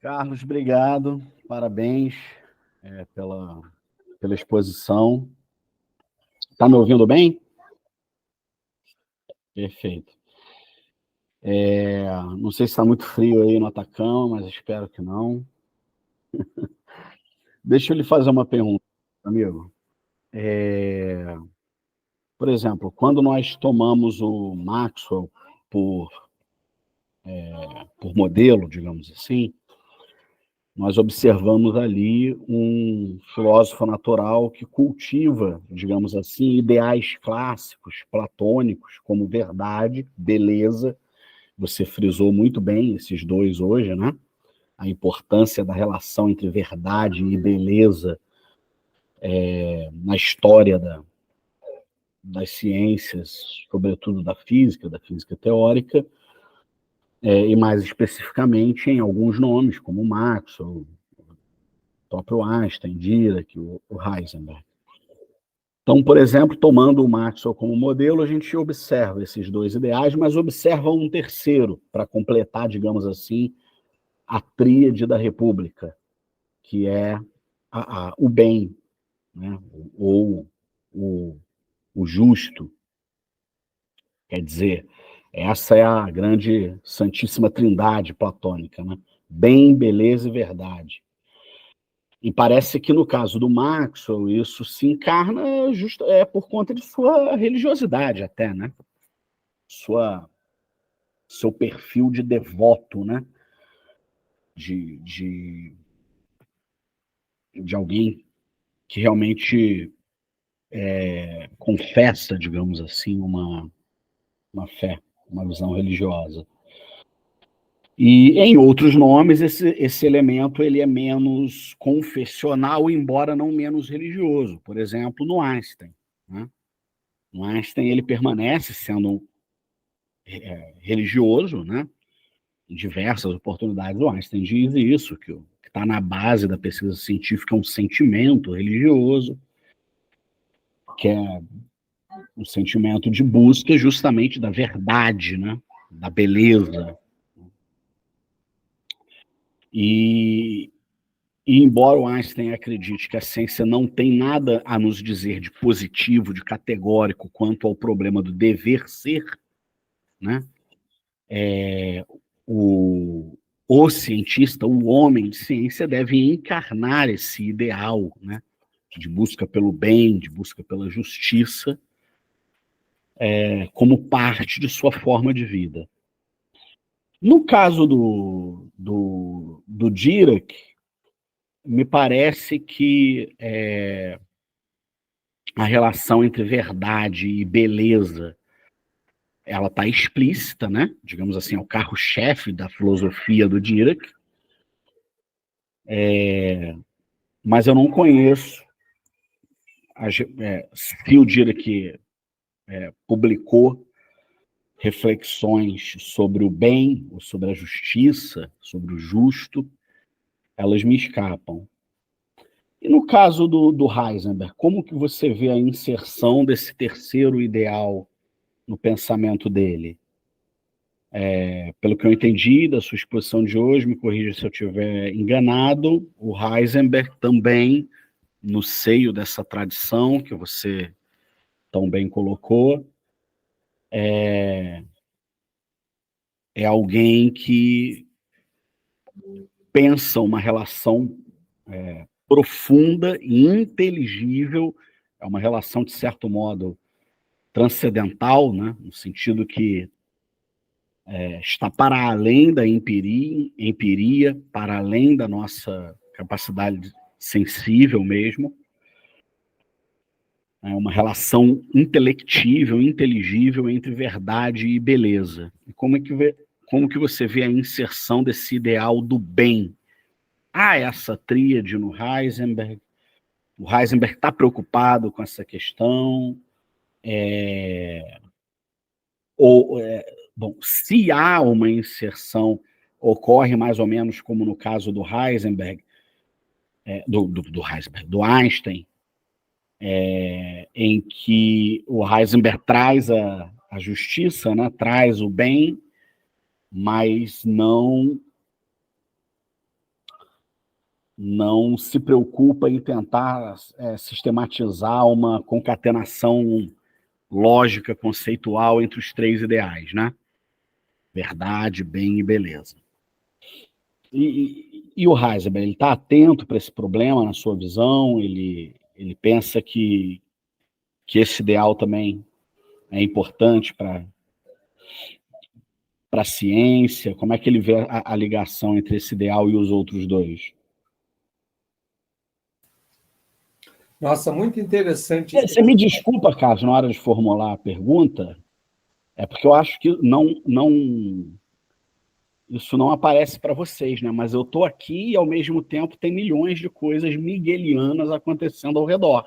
Carlos, obrigado. Parabéns pela exposição. Está me ouvindo bem? Perfeito. Não sei se está muito frio aí no Atacama, mas espero que não. Deixa eu lhe fazer uma pergunta, amigo. Por exemplo, quando nós tomamos o Maxwell por modelo, digamos assim, nós observamos ali um filósofo natural que cultiva, digamos assim, ideais clássicos, platônicos, como verdade, beleza. Você frisou muito bem esses dois hoje, né? A importância da relação entre verdade e beleza na história das ciências, sobretudo da física teórica, e mais especificamente em alguns nomes, como Maxwell, o próprio Einstein, Dirac, o Heisenberg. Então, por exemplo, tomando o Maxwell como modelo, a gente observa esses dois ideais, mas observa um terceiro para completar, digamos assim, a tríade da República, que é o bem, né? Ou o justo, Quer dizer, essa é a grande santíssima trindade platônica, né? Bem, beleza e verdade. E parece que no caso do Maxwell, isso se encarna por conta de sua religiosidade até, né? Seu perfil de devoto, né? De alguém que realmente confessa, digamos assim, uma fé, uma visão religiosa. E em outros nomes, esse elemento ele é menos confessional, embora não menos religioso. Por exemplo, no Einstein, né? No Einstein ele permanece sendo religioso, né? Em diversas oportunidades o Einstein diz isso, que está na base da pesquisa científica é um sentimento religioso, que é um sentimento de busca justamente da verdade, né? Da beleza. E embora o Einstein acredite que a ciência não tem nada a nos dizer de positivo, de categórico, quanto ao problema do dever ser, né? O cientista, o homem de ciência, deve encarnar esse ideal, né? De busca pelo bem, de busca pela justiça, como parte de sua forma de vida. No caso do Dirac, me parece que a relação entre verdade e beleza ela está explícita, né? Digamos assim, é o carro-chefe da filosofia do Dirac. Mas eu não conheço se o Dirac publicou reflexões sobre o bem, ou sobre a justiça, sobre o justo, elas me escapam. E no caso do Heisenberg, como que você vê a inserção desse terceiro ideal no pensamento dele? Pelo que eu entendi da sua exposição de hoje, me corrija se eu estiver enganado, o Heisenberg também, no seio dessa tradição que você tão bem colocou, é alguém que pensa uma relação profunda e inteligível, é uma relação, de certo modo, transcendental, né? No sentido que está para além da empiria, para além da nossa capacidade sensível mesmo. É uma relação intelectível, inteligível entre verdade e beleza. E como que você vê a inserção desse ideal do bem? Essa tríade no Heisenberg. O Heisenberg está preocupado com essa questão. Bom, se há uma inserção, ocorre mais ou menos como no caso do Heisenberg, do Einstein, em que o Heisenberg traz a justiça, né, traz o bem, mas não se preocupa em tentar sistematizar uma concatenação lógica, conceitual entre os três ideais, né? Verdade, bem e beleza. E o Heisenberg, ele está atento para esse problema na sua visão? Ele pensa que esse ideal também é importante para a ciência? Como é que ele vê a ligação entre esse ideal e os outros dois? Nossa, muito interessante. Você me desculpa, Carlos, na hora de formular a pergunta, porque eu acho que isso não aparece para vocês, né? Mas eu estou aqui e, ao mesmo tempo, tem milhões de coisas miguelianas acontecendo ao redor.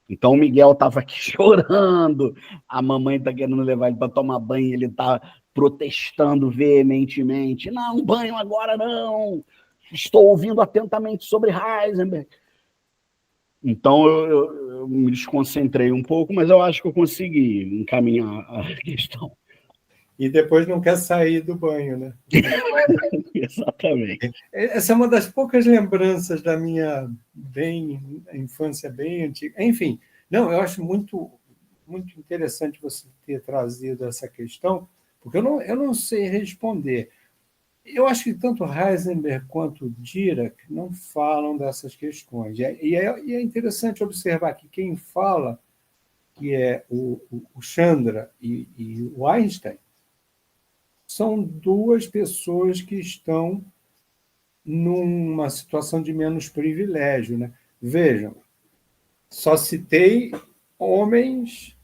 Então, o Miguel estava aqui chorando, a mamãe está querendo levar ele para tomar banho, ele está protestando veementemente. Não, banho agora não! Estou ouvindo atentamente sobre Heisenberg. Então, eu me desconcentrei um pouco, mas eu acho que eu consegui encaminhar a questão. E depois não quer sair do banho, né? Exatamente. Essa é uma das poucas lembranças da minha infância bem antiga. Enfim, não, eu acho muito muito interessante você ter trazido essa questão, porque eu não sei responder. Eu acho que tanto Heisenberg quanto Dirac não falam dessas questões. E é interessante observar que quem fala, que é o Chandra e o Einstein, são duas pessoas que estão numa situação de menos privilégio, né? Vejam, só citei homens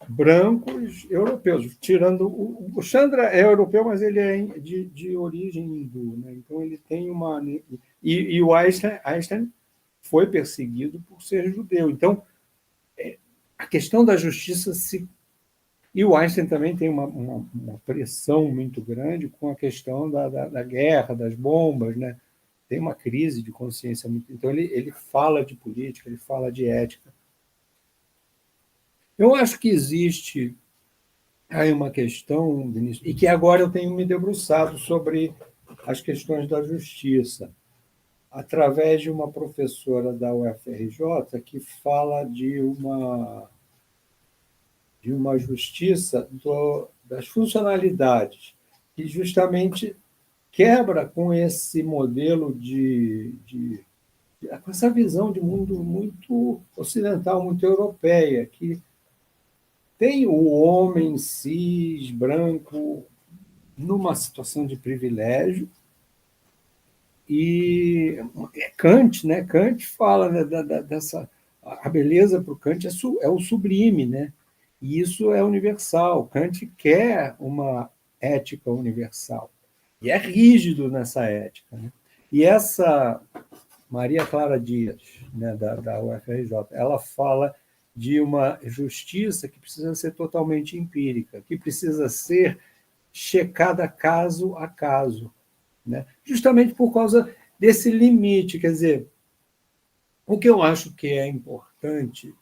brancos europeus, tirando o Chandra é europeu, mas ele é de origem hindu, né? Então ele tem uma e o Einstein foi perseguido por ser judeu. Então a questão da justiça se e o Einstein também tem uma pressão muito grande com a questão da guerra, das bombas, né? Tem uma crise de consciência muito. Então ele fala de política, ele fala de ética. Eu acho que existe aí uma questão, Vinícius, e que agora eu tenho me debruçado sobre as questões da justiça, através de uma professora da UFRJ que fala de uma justiça das funcionalidades, que justamente quebra com esse modelo com essa visão de mundo muito ocidental, muito europeia, que tem o homem cis, branco, numa situação de privilégio, e Kant, né? Kant fala, né, dessa... A beleza para o Kant é o sublime, né? E isso é universal. Kant quer uma ética universal. E é rígido nessa ética, né? E essa Maria Clara Dias, né, da UFRJ, ela fala de uma justiça que precisa ser totalmente empírica, que precisa ser checada caso a caso, né? Justamente por causa desse limite. Quer dizer, o que eu acho que é importante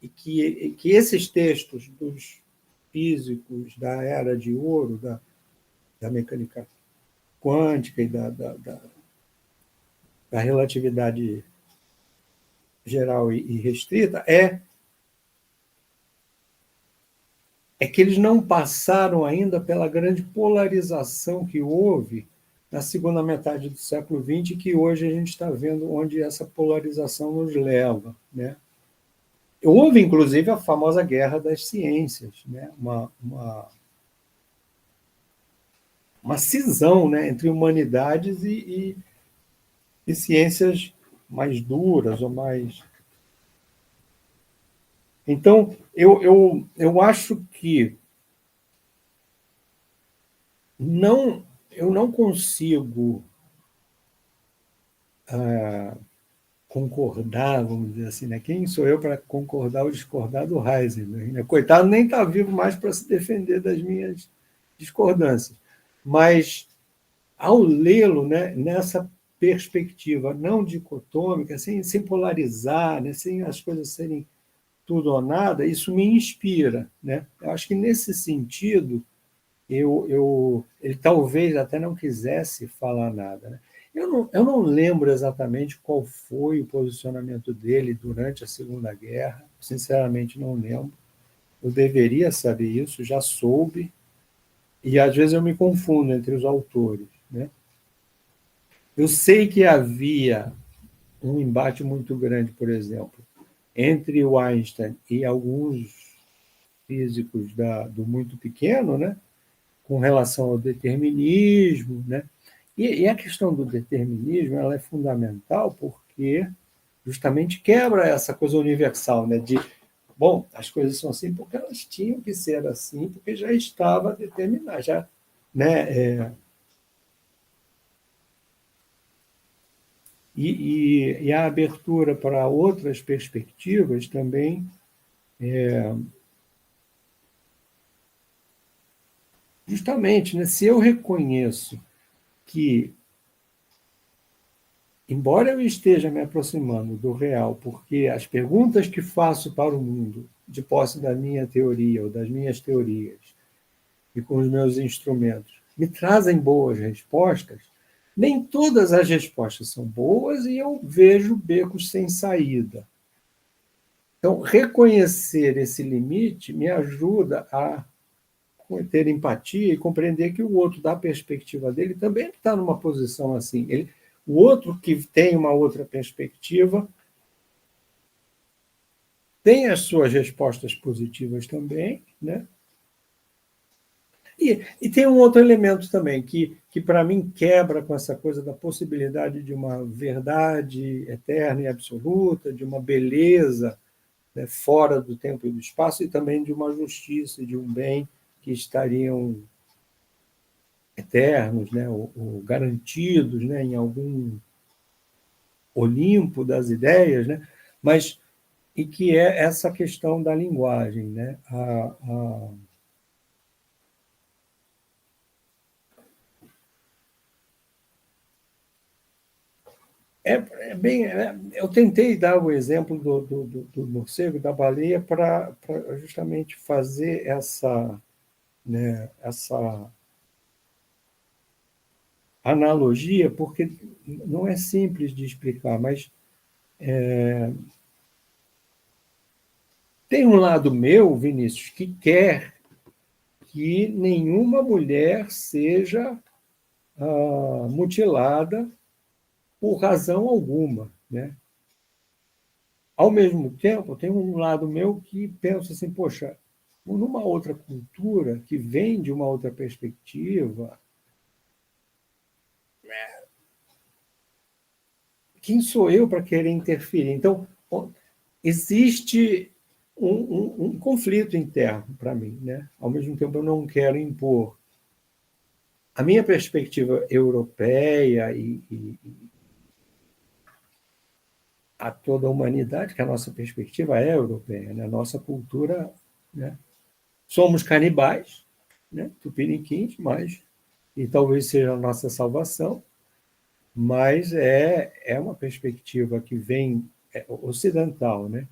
e que esses textos dos físicos da Era de Ouro, da mecânica quântica e da relatividade geral e restrita, é que eles não passaram ainda pela grande polarização que houve na segunda metade do século XX, que hoje a gente está vendo onde essa polarização nos leva, né? Houve, inclusive, a famosa guerra das ciências, né? Uma cisão, né, entre humanidades e ciências mais duras ou mais... Então, eu acho que eu não consigo concordar, vamos dizer assim, né? Quem sou eu para concordar ou discordar do Heisenberg, né? Coitado, nem está vivo mais para se defender das minhas discordâncias. Mas, ao lê-lo, né, nessa perspectiva não dicotômica, sem polarizar, né, sem as coisas serem tudo ou nada, isso me inspira, né? Eu acho que, nesse sentido, ele talvez até não quisesse falar nada, né? Eu não lembro exatamente qual foi o posicionamento dele durante a Segunda Guerra, sinceramente não lembro. Eu deveria saber isso, já soube, e às vezes eu me confundo entre os autores, né? Eu sei que havia um embate muito grande, por exemplo, entre o Einstein e alguns físicos do muito pequeno, né, com relação ao determinismo, né? E a questão do determinismo, ela é fundamental porque justamente quebra essa coisa universal, né, de, bom, as coisas são assim porque elas tinham que ser assim, porque já estava determinado, já, né? E a abertura para outras perspectivas também justamente, né, se eu reconheço que, embora eu esteja me aproximando do real, porque as perguntas que faço para o mundo, de posse da minha teoria ou das minhas teorias, e com os meus instrumentos, me trazem boas respostas, nem todas as respostas são boas e eu vejo becos sem saída. Então, reconhecer esse limite me ajuda a ter empatia e compreender que o outro, da perspectiva dele, também está numa posição assim. O outro que tem uma outra perspectiva tem as suas respostas positivas também, né? E tem um outro elemento também que para mim, quebra com essa coisa da possibilidade de uma verdade eterna e absoluta, de uma beleza, né, fora do tempo e do espaço, e também de uma justiça e de um bem que estariam eternos, né, ou garantidos, né, em algum Olimpo das ideias, né, mas e que é essa questão da linguagem, né? Eu tentei dar o exemplo do morcego, da baleia, para justamente fazer essa, né, essa analogia, porque não é simples de explicar, mas tem um lado meu, Vinícius, que quer que nenhuma mulher seja mutilada por razão alguma, né? Ao mesmo tempo, tem um lado meu que pensa assim, poxa, numa outra cultura que vem de uma outra perspectiva, quem sou eu para querer interferir? Então, existe um conflito interno para mim, né? Ao mesmo tempo, eu não quero impor a minha perspectiva europeia e a toda a humanidade, que a nossa perspectiva é europeia, né? A nossa cultura, né? Somos canibais, né? Tupiniquins, mas e talvez seja a nossa salvação, mas é uma perspectiva que vem ocidental, né?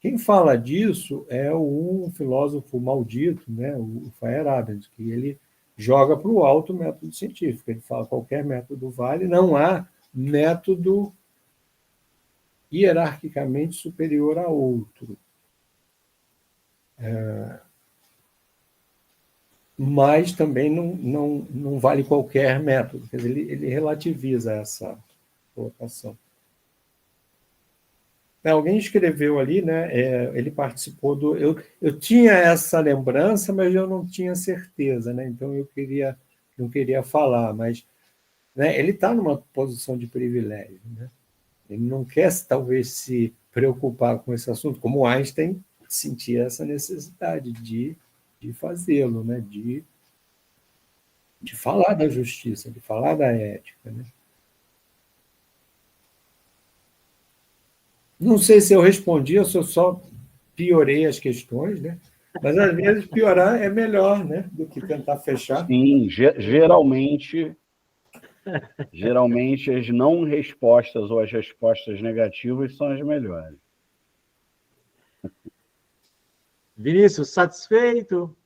Quem fala disso é um filósofo maldito, né? O Feyerabend, que ele joga para o alto o método científico. Ele fala que qualquer método vale, não há método hierarquicamente superior a outro. Mas também não vale qualquer método. Quer dizer, ele relativiza essa colocação. Alguém escreveu ali, né? Ele participou do. Eu tinha essa lembrança, mas eu não tinha certeza, né? Então eu não queria falar, mas, né, ele está numa posição de privilégio, né? Ele não quer talvez se preocupar com esse assunto, como Einstein sentia essa necessidade de fazê-lo, né? De falar da justiça, de falar da ética, né? Não sei se eu respondi, ou se eu só piorei as questões, né? Mas às vezes piorar é melhor, né, do que tentar fechar. Sim, geralmente as não respostas ou as respostas negativas são as melhores. Vinícius, satisfeito?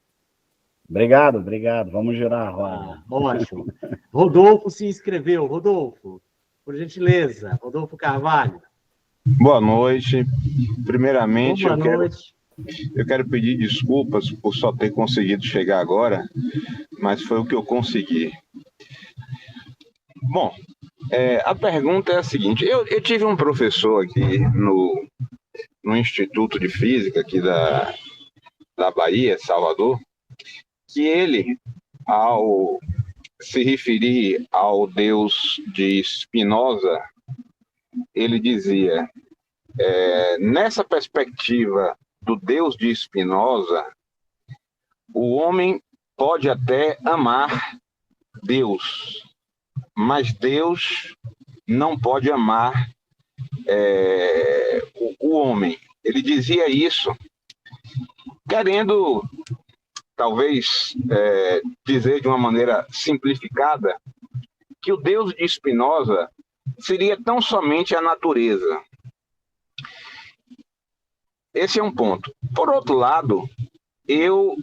Obrigado. Vamos girar a roda. Ótimo. Rodolfo se inscreveu. Rodolfo, por gentileza. Rodolfo Carvalho. Boa noite. Primeiramente, Boa noite. Eu quero pedir desculpas por só ter conseguido chegar agora, mas foi o que eu consegui. Bom, a pergunta é a seguinte. Eu tive um professor aqui no Instituto de Física aqui da Bahia, Salvador, que ele, ao se referir ao Deus de Spinoza, ele dizia, nessa perspectiva do Deus de Spinoza, o homem pode até amar Deus, mas Deus não pode amar o homem. Ele dizia isso querendo, talvez, dizer de uma maneira simplificada que o Deus de Spinoza seria tão somente a natureza. Esse é um ponto. Por outro lado, eu,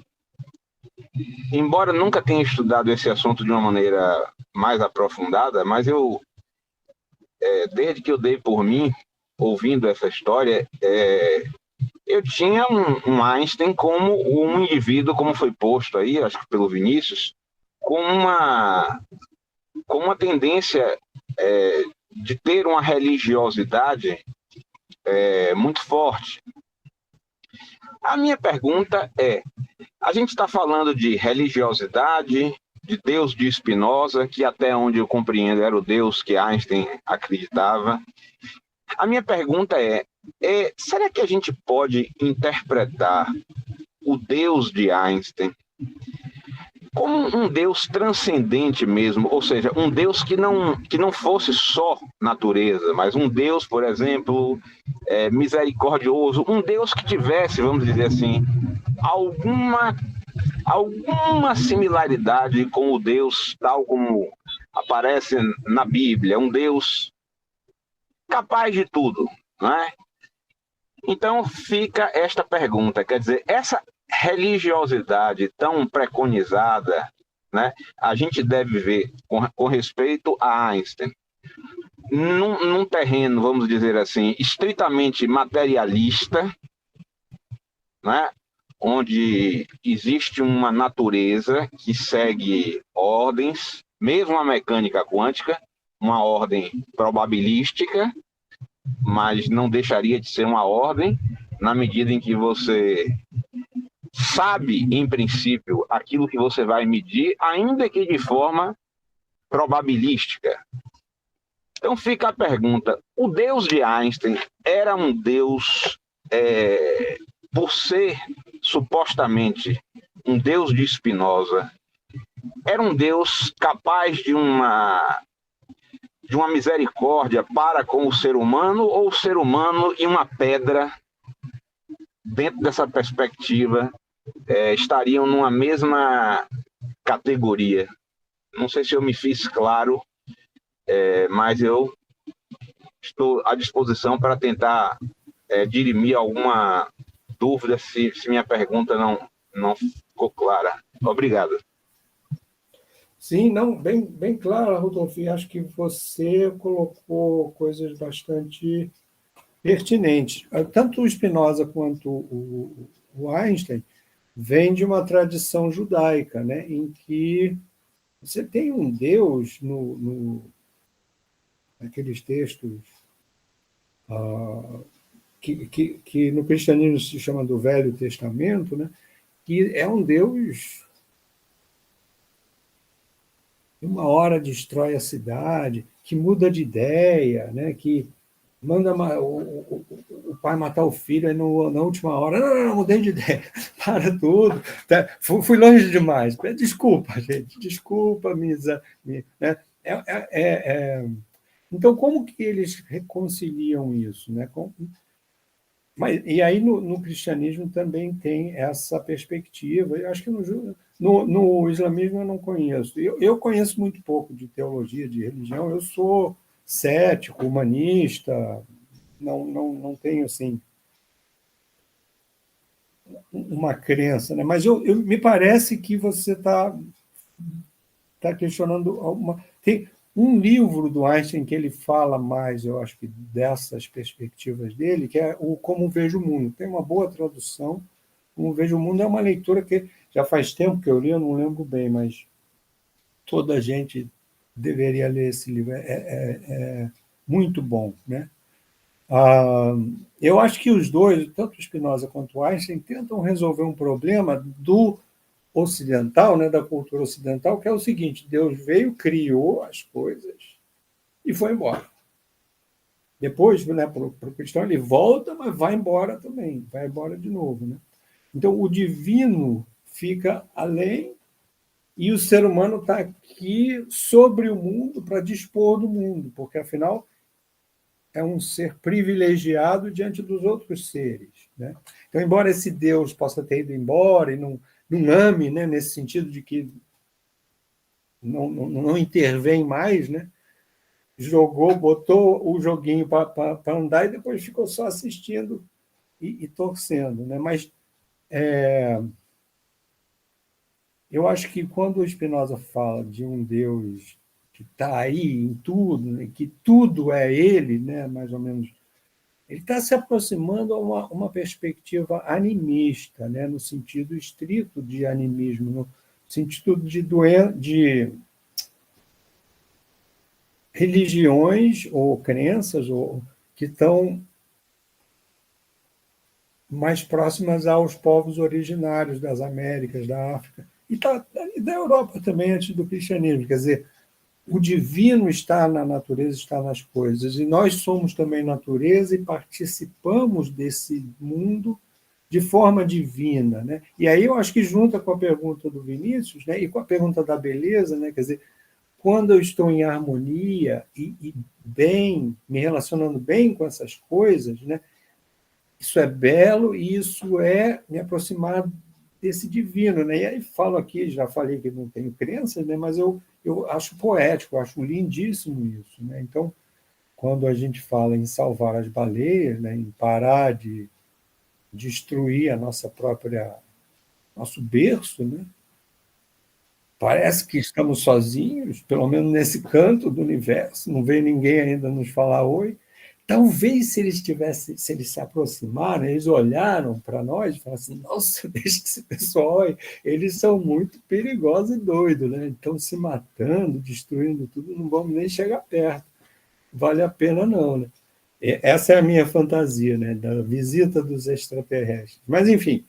embora nunca tenha estudado esse assunto de uma maneira mais aprofundada, mas desde que eu dei por mim, ouvindo essa história, eu tinha um Einstein como um indivíduo, como foi posto aí, acho que pelo Vinícius, com uma tendência de ter uma religiosidade muito forte. A minha pergunta é, a gente está falando de religiosidade, de Deus de Spinoza, que até onde eu compreendo era o Deus que Einstein acreditava. A minha pergunta será que a gente pode interpretar o Deus de Einstein como um Deus transcendente mesmo, ou seja, um Deus que não fosse só natureza, mas um Deus, por exemplo, misericordioso, um Deus que tivesse, vamos dizer assim, alguma similaridade com o Deus tal como aparece na Bíblia, um Deus capaz de tudo, não é? Então fica esta pergunta, quer dizer, essa religiosidade tão preconizada, né, a gente deve ver com respeito a Einstein, num terreno, vamos dizer assim, estritamente materialista, né, onde existe uma natureza que segue ordens, mesmo a mecânica quântica, uma ordem probabilística, mas não deixaria de ser uma ordem, na medida em que você sabe, em princípio, aquilo que você vai medir, ainda que de forma probabilística. Então fica a pergunta, o Deus de Einstein era um Deus, por ser supostamente um Deus de Spinoza, era um Deus capaz de uma misericórdia para com o ser humano, ou o ser humano e uma pedra, dentro dessa perspectiva, estariam numa mesma categoria? Não sei se eu me fiz claro, mas eu estou à disposição para tentar dirimir alguma dúvida se minha pergunta não ficou clara. Obrigado. Sim, não, bem claro, Rodolfo. E acho que você colocou coisas bastante pertinentes. Tanto o Spinoza quanto o Einstein vêm de uma tradição judaica, né, em que você tem um Deus naqueles textos que no cristianismo se chama do Velho Testamento, né, que é um Deus que uma hora destrói a cidade, que muda de ideia, né, que manda o pai matar o filho, aí na última hora, não, mudei de ideia, para tudo, tá? Fui longe demais, desculpa, gente, desculpa, né? Então, como que eles reconciliam isso, né? E aí no cristianismo também tem essa perspectiva, eu acho que no islamismo eu não conheço, eu conheço muito pouco de teologia, de religião, eu sou cético, humanista, não tenho assim uma crença, né? Mas me parece que você está questionando tem um livro do Einstein que ele fala mais, eu acho que dessas perspectivas dele, que é o Como Vejo o Mundo. Tem uma boa tradução. Como Vejo o Mundo é uma leitura que já faz tempo que eu li, eu não lembro bem, mas toda a gente deveria ler esse livro. É muito bom, né? Eu acho que os dois, tanto o Spinoza quanto o Einstein, tentam resolver um problema do ocidental, né, da cultura ocidental, que é o seguinte: Deus veio, criou as coisas e foi embora. Depois, né, para o cristão, ele volta, mas vai embora também, vai embora de novo, né? Então, o divino fica além e o ser humano está aqui sobre o mundo para dispor do mundo, porque, afinal, é um ser privilegiado diante dos outros seres, né? Então, embora esse Deus possa ter ido embora e não ame, né, nesse sentido de que não intervém mais, né? Botou o joguinho para andar e depois ficou só assistindo e torcendo, né? Mas eu acho que quando o Spinoza fala de um Deus que está aí em tudo, né, que tudo é ele, né, mais ou menos ele está se aproximando a uma perspectiva animista, né, no sentido estrito de animismo, no sentido de religiões ou crenças que estão mais próximas aos povos originários das Américas, da África, e da Europa também, antes do cristianismo. Quer dizer, o divino está na natureza, está nas coisas, e nós somos também natureza e participamos desse mundo de forma divina, né? E aí eu acho que junta com a pergunta do Vinícius, né, e com a pergunta da beleza, né, quer dizer, quando eu estou em harmonia e bem, me relacionando bem com essas coisas, né, isso é belo e isso é me aproximar desse divino, né? E aí falo aqui, já falei que não tenho crenças, né, mas eu acho poético, eu acho lindíssimo isso, né? Então, quando a gente fala em salvar as baleias, né, em parar de destruir a nosso berço, né? Parece que estamos sozinhos, pelo menos nesse canto do universo, não veio ninguém ainda nos falar oi. Talvez se eles se aproximaram, eles olharam para nós e falaram assim, nossa, deixa esse pessoal aí, eles são muito perigosos e doidos, né? Estão se matando, destruindo tudo, não vamos nem chegar perto. Vale a pena não, né? Essa é a minha fantasia, né? Da visita dos extraterrestres. Mas, enfim,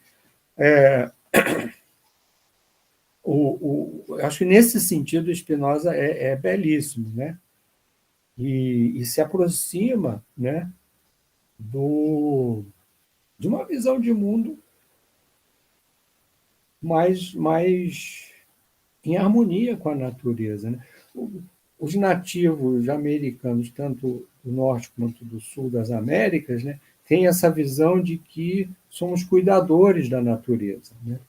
acho que nesse sentido o Spinoza é belíssimo, né? E se aproxima, né, de uma visão de mundo mais em harmonia com a natureza, né? Os nativos americanos, tanto do norte quanto do sul das Américas, né, têm essa visão de que somos cuidadores da natureza, né?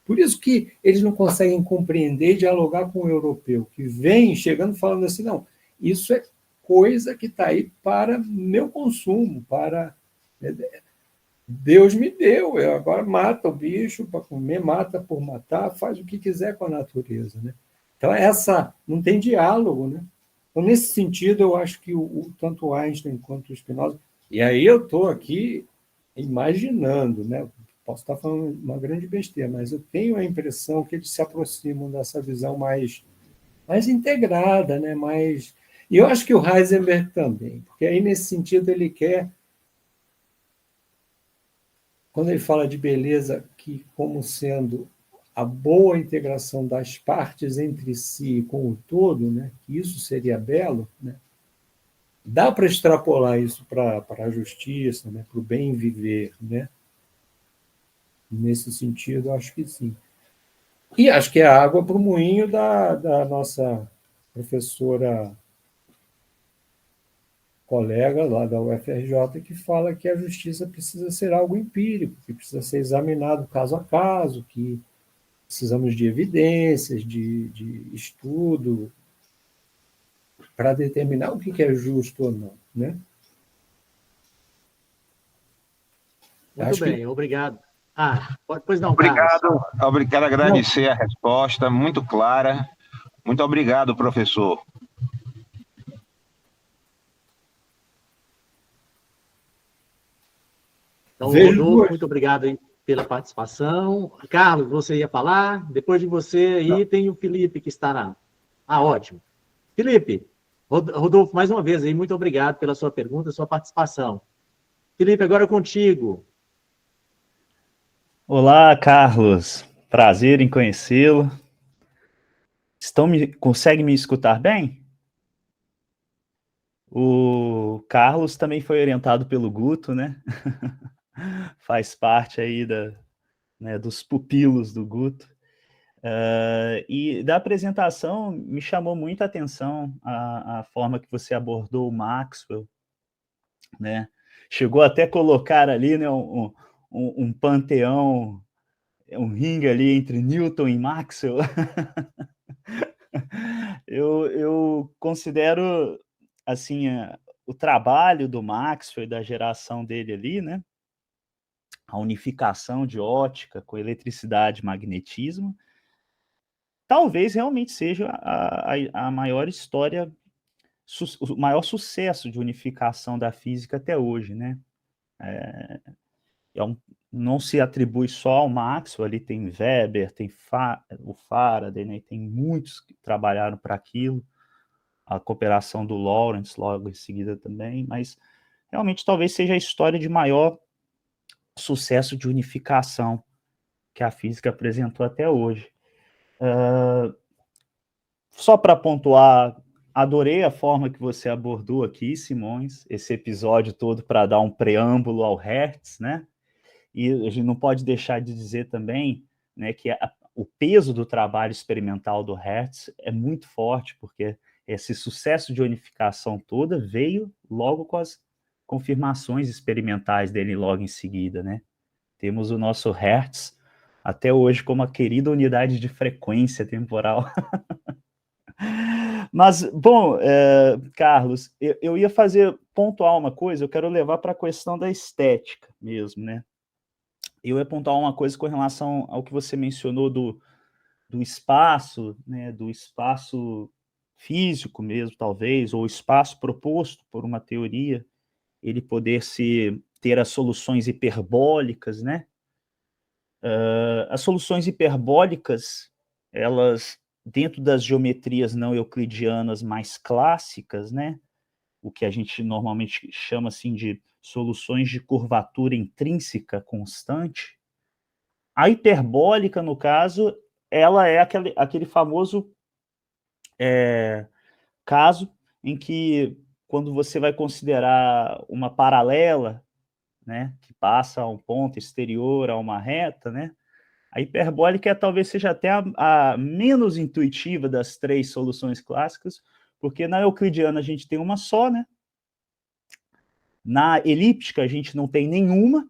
Por isso que eles não conseguem compreender e dialogar com o europeu, que vem chegando falando assim, não, isso é coisa que está aí para meu consumo, para... Deus me deu, eu agora mata o bicho para comer, mata por matar, faz o que quiser com a natureza, né? Então, não tem diálogo, né? Então, nesse sentido, eu acho que tanto Einstein quanto o Spinoza, e aí eu estou aqui imaginando, né? Posso estar falando uma grande besteira, mas eu tenho a impressão que eles se aproximam dessa visão mais integrada, né? E eu acho que o Heisenberg também, porque aí, nesse sentido, ele quer, quando ele fala de beleza que como sendo a boa integração das partes entre si com o todo, né? Que isso seria belo, né? Dá para extrapolar isso para a justiça, né? Para o bem viver, né? Nesse sentido, acho que sim. E acho que é água para o moinho da nossa professora colega lá da UFRJ, que fala que a justiça precisa ser algo empírico, que precisa ser examinado caso a caso, que precisamos de evidências, de estudo, para determinar o que é justo ou não, né? Muito bem, obrigado. Pois não, Obrigado, Carlos. Quero agradecer a resposta, muito clara. Muito obrigado, professor. Então, Rodolfo, muito obrigado aí pela participação. Carlos, você ia falar? Depois de você aí tem o Felipe que estará. Ótimo. Felipe, Rodolfo, mais uma vez aí, muito obrigado pela sua pergunta, sua participação. Felipe, agora é contigo. Olá, Carlos. Prazer em conhecê-lo. Consegue me escutar bem? O Carlos também foi orientado pelo Guto, né? Faz parte aí dos pupilos do Guto. E da apresentação me chamou muita atenção a forma que você abordou o Maxwell, né? Chegou até a colocar ali, né, um panteão, um ringue ali entre Newton e Maxwell. Eu considero assim o trabalho do Maxwell e da geração dele ali, né? A unificação de ótica com eletricidade e magnetismo, talvez realmente seja a maior história, o maior sucesso de unificação da física até hoje, né? Não se atribui só ao Maxwell, ali tem Weber, tem o Faraday, né? Tem muitos que trabalharam para aquilo, a cooperação do Lawrence logo em seguida também, mas realmente talvez seja a história de maior sucesso de unificação que a física apresentou até hoje. Só para pontuar, adorei a forma que você abordou aqui, Simões, esse episódio todo para dar um preâmbulo ao Hertz, né? E a gente não pode deixar de dizer também, né, que o peso do trabalho experimental do Hertz é muito forte, porque esse sucesso de unificação toda veio logo com as confirmações experimentais dele logo em seguida, né? Temos o nosso Hertz até hoje como a querida unidade de frequência temporal. Mas, bom, Carlos, eu ia pontuar uma coisa, eu quero levar para a questão da estética mesmo, né? Eu ia pontuar uma coisa com relação ao que você mencionou do espaço, né, do espaço físico mesmo, talvez, ou espaço proposto por uma teoria, ele poder ter as soluções hiperbólicas, né? As soluções hiperbólicas, elas, dentro das geometrias não euclidianas mais clássicas, né? O que a gente normalmente chama assim de soluções de curvatura intrínseca constante, a hiperbólica, no caso, ela é aquele famoso caso em que, quando você vai considerar uma paralela, né, que passa a um ponto exterior a uma reta, né, a hiperbólica talvez seja até a menos intuitiva das três soluções clássicas, porque na euclidiana a gente tem uma só, né? Na elíptica a gente não tem nenhuma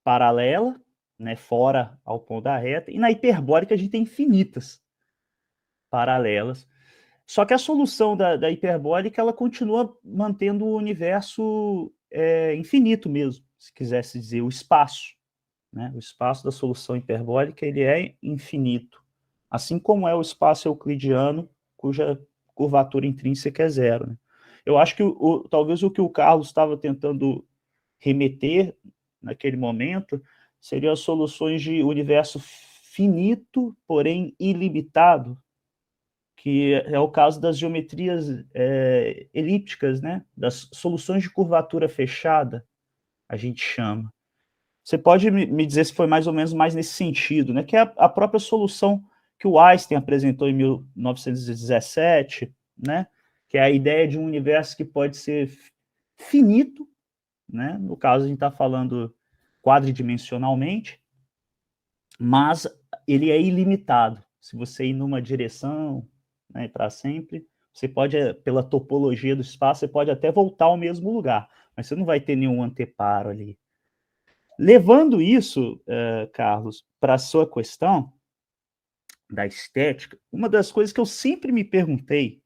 paralela, né, fora ao ponto da reta, e na hiperbólica a gente tem infinitas paralelas. Só que a solução da hiperbólica, ela continua mantendo o universo infinito mesmo, se quisesse dizer, o espaço. Né? O espaço da solução hiperbólica, ele é infinito, assim como é o espaço euclidiano, cuja curvatura intrínseca é zero. Né? Eu acho que talvez o que o Carlos estava tentando remeter naquele momento seriam as soluções de universo finito, porém ilimitado, que é o caso das geometrias elípticas, né? Das soluções de curvatura fechada, a gente chama. Você pode me dizer se foi mais ou menos mais nesse sentido, né? Que é a própria solução que o Einstein apresentou em 1917, né? Que é a ideia de um universo que pode ser finito, né? No caso, a gente está falando quadridimensionalmente, mas ele é ilimitado. Se você ir numa direção, né, para sempre, você pode, pela topologia do espaço, você pode até voltar ao mesmo lugar, mas você não vai ter nenhum anteparo ali. Levando isso, Carlos, para a sua questão da estética, uma das coisas que eu sempre me perguntei,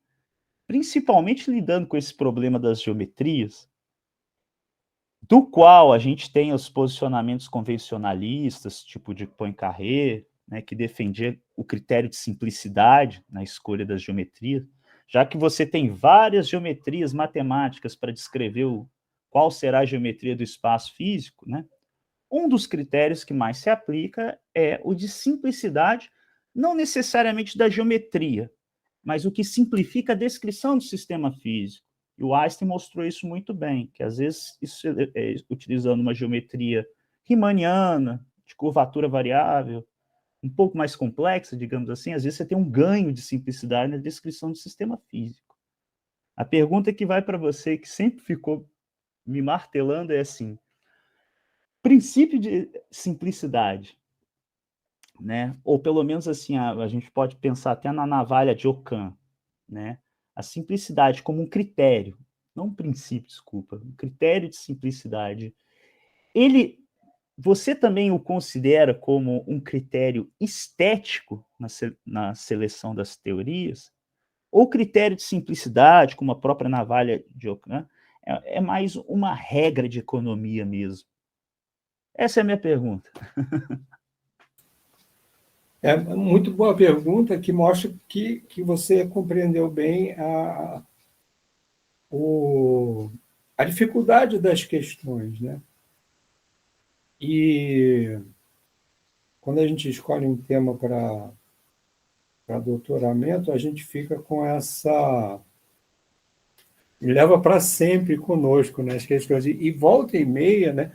principalmente lidando com esse problema das geometrias, do qual a gente tem os posicionamentos convencionalistas, tipo de Poincaré, né, que defendia o critério de simplicidade na escolha das geometrias, já que você tem várias geometrias matemáticas para descrever qual será a geometria do espaço físico, né? Um dos critérios que mais se aplica é o de simplicidade, não necessariamente da geometria, mas o que simplifica a descrição do sistema físico. E o Einstein mostrou isso muito bem, que às vezes, utilizando uma geometria riemanniana, de curvatura variável, um pouco mais complexa, digamos assim, às vezes você tem um ganho de simplicidade na descrição do sistema físico. A pergunta que vai para você, que sempre ficou me martelando, é assim: princípio de simplicidade, né? Ou pelo menos assim, a gente pode pensar até na navalha de Ockham, né? A simplicidade como um critério, não um princípio, desculpa, um critério de simplicidade. Você também o considera como um critério estético na seleção das teorias? Ou critério de simplicidade, como a própria navalha de Ockham, é mais uma regra de economia mesmo? Essa é a minha pergunta. É muito boa pergunta, que mostra que você compreendeu bem a dificuldade das questões, né? E quando a gente escolhe um tema para doutoramento, a gente fica com essa... E leva para sempre conosco, né, as questões. E volta e meia, né,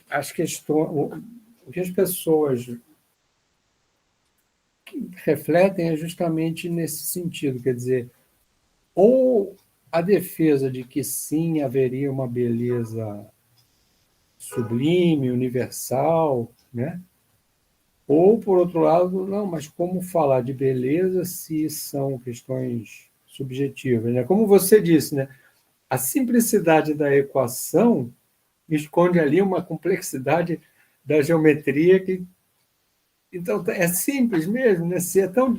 as questões, o que as pessoas refletem é justamente nesse sentido, quer dizer, ou a defesa de que sim, haveria uma beleza sublime, universal, né? Ou, por outro lado, não, mas como falar de beleza se são questões subjetivas, né? Como você disse, né? A simplicidade da equação esconde ali uma complexidade da geometria que... Então, é simples mesmo, né? Se é tão...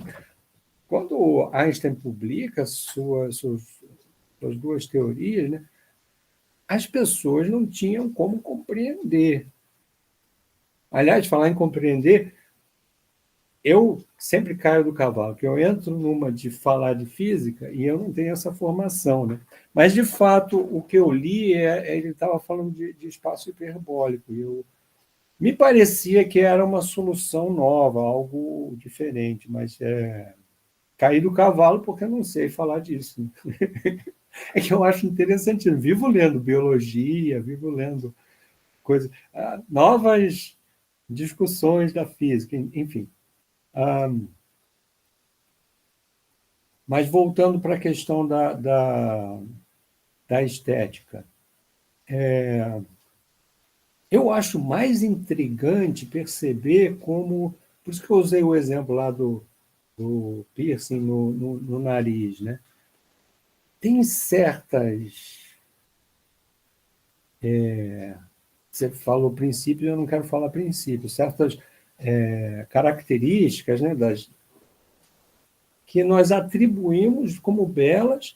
Quando Einstein publica suas duas teorias, né? As pessoas não tinham como compreender. Aliás, falar em compreender, eu sempre caio do cavalo, que eu entro numa de falar de física e eu não tenho essa formação, né? Mas, de fato, o que eu li, ele estava falando de espaço hiperbólico, e me parecia que era uma solução nova, algo diferente, mas caí do cavalo porque eu não sei falar disso, né? É que eu acho interessante, eu vivo lendo biologia, vivo lendo coisas, novas discussões da física, enfim. Mas voltando para a questão da estética, eu acho mais intrigante perceber como... Por isso que eu usei o exemplo lá do piercing no nariz, né? Tem certas... Você falou princípio, eu não quero falar princípio. Certas características, né, que nós atribuímos como belas,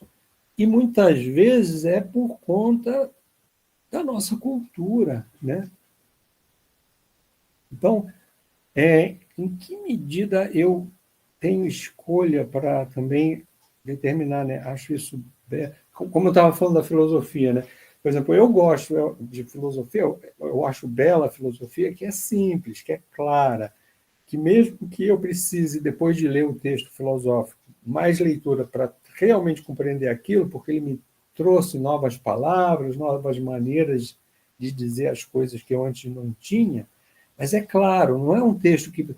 e muitas vezes é por conta da nossa cultura, né? Então, em que medida eu tenho escolha para também determinar, né? Acho isso... Como eu estava falando da filosofia, né? Por exemplo, eu gosto de filosofia, eu acho bela a filosofia que é simples, que é clara, que mesmo que eu precise, depois de ler um texto filosófico, mais leitura para realmente compreender aquilo, porque ele me trouxe novas palavras, novas maneiras de dizer as coisas que eu antes não tinha. Mas é claro, não é um texto que...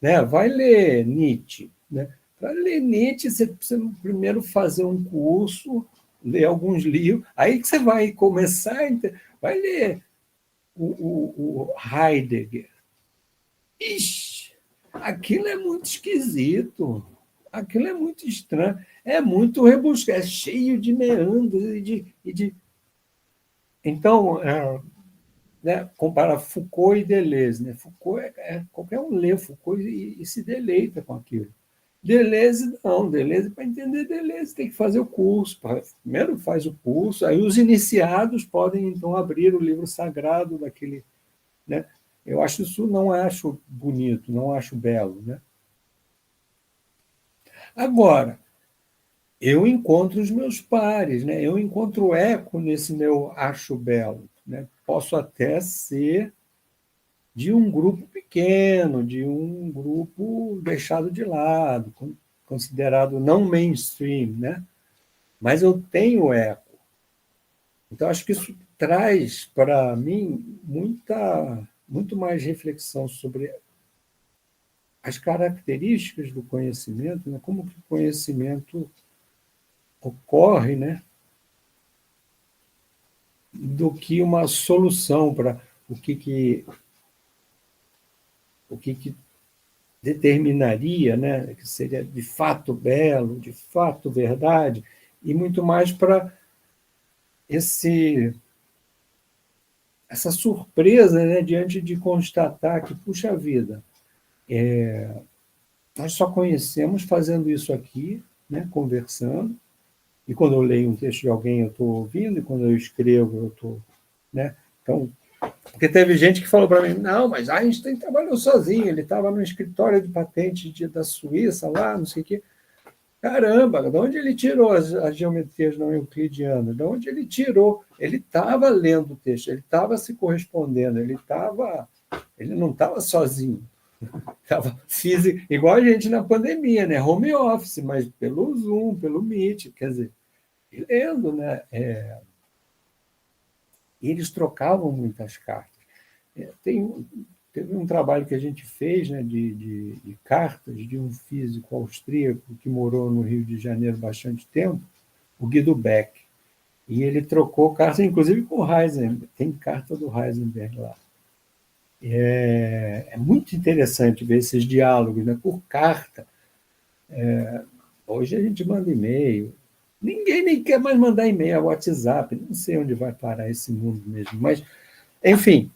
né, vai ler Nietzsche, né? Para ler Nietzsche, você precisa primeiro fazer um curso, ler alguns livros, aí que você vai começar, vai ler o Heidegger. Ixi, aquilo é muito esquisito, aquilo é muito estranho, é muito rebuscado, é cheio de meandros Então, né, compara Foucault e Deleuze, né? Foucault qualquer um lê Foucault e se deleita com aquilo. Deleuze não, Deleuze, para entender Deleuze tem que fazer o curso, primeiro faz o curso, aí os iniciados podem então abrir o livro sagrado daquele, né? Eu acho isso, não acho bonito, não acho belo, né? Agora, eu encontro os meus pares, né? Eu encontro eco nesse meu acho belo, né? Posso até ser de um grupo pequeno, de um grupo deixado de lado, considerado não mainstream, né? Mas eu tenho eco. Então, acho que isso traz para mim muito mais reflexão sobre as características do conhecimento, né? Como que o conhecimento ocorre, né? Do que uma solução para o que determinaria, né, que seria de fato belo, de fato verdade, e muito mais para essa surpresa, né, diante de constatar que, puxa vida, nós só conhecemos fazendo isso aqui, né, conversando, e quando eu leio um texto de alguém eu estou ouvindo, e quando eu escrevo eu estou... né? Então, porque teve gente que falou para mim, não, mas Einstein trabalhou sozinho, ele estava no escritório de patente da Suíça, lá, não sei o quê. Caramba, de onde ele tirou as geometrias não euclidianas? De onde ele tirou? Ele estava lendo o texto, ele estava se correspondendo, ele estava Ele não estava sozinho. Estava físico, igual a gente na pandemia, né? Home office, mas pelo Zoom, pelo Meet, quer dizer, lendo, né? Eles trocavam muitas cartas. Teve um trabalho que a gente fez, né, de cartas de um físico austríaco que morou no Rio de Janeiro bastante tempo, o Guido Beck. E ele trocou cartas, inclusive com o Heisenberg. Tem carta do Heisenberg lá. É muito interessante ver esses diálogos, né, por carta. Hoje a gente manda e-mail. Ninguém nem quer mais mandar e-mail, é WhatsApp. Não sei onde vai parar esse mundo mesmo. Mas, enfim,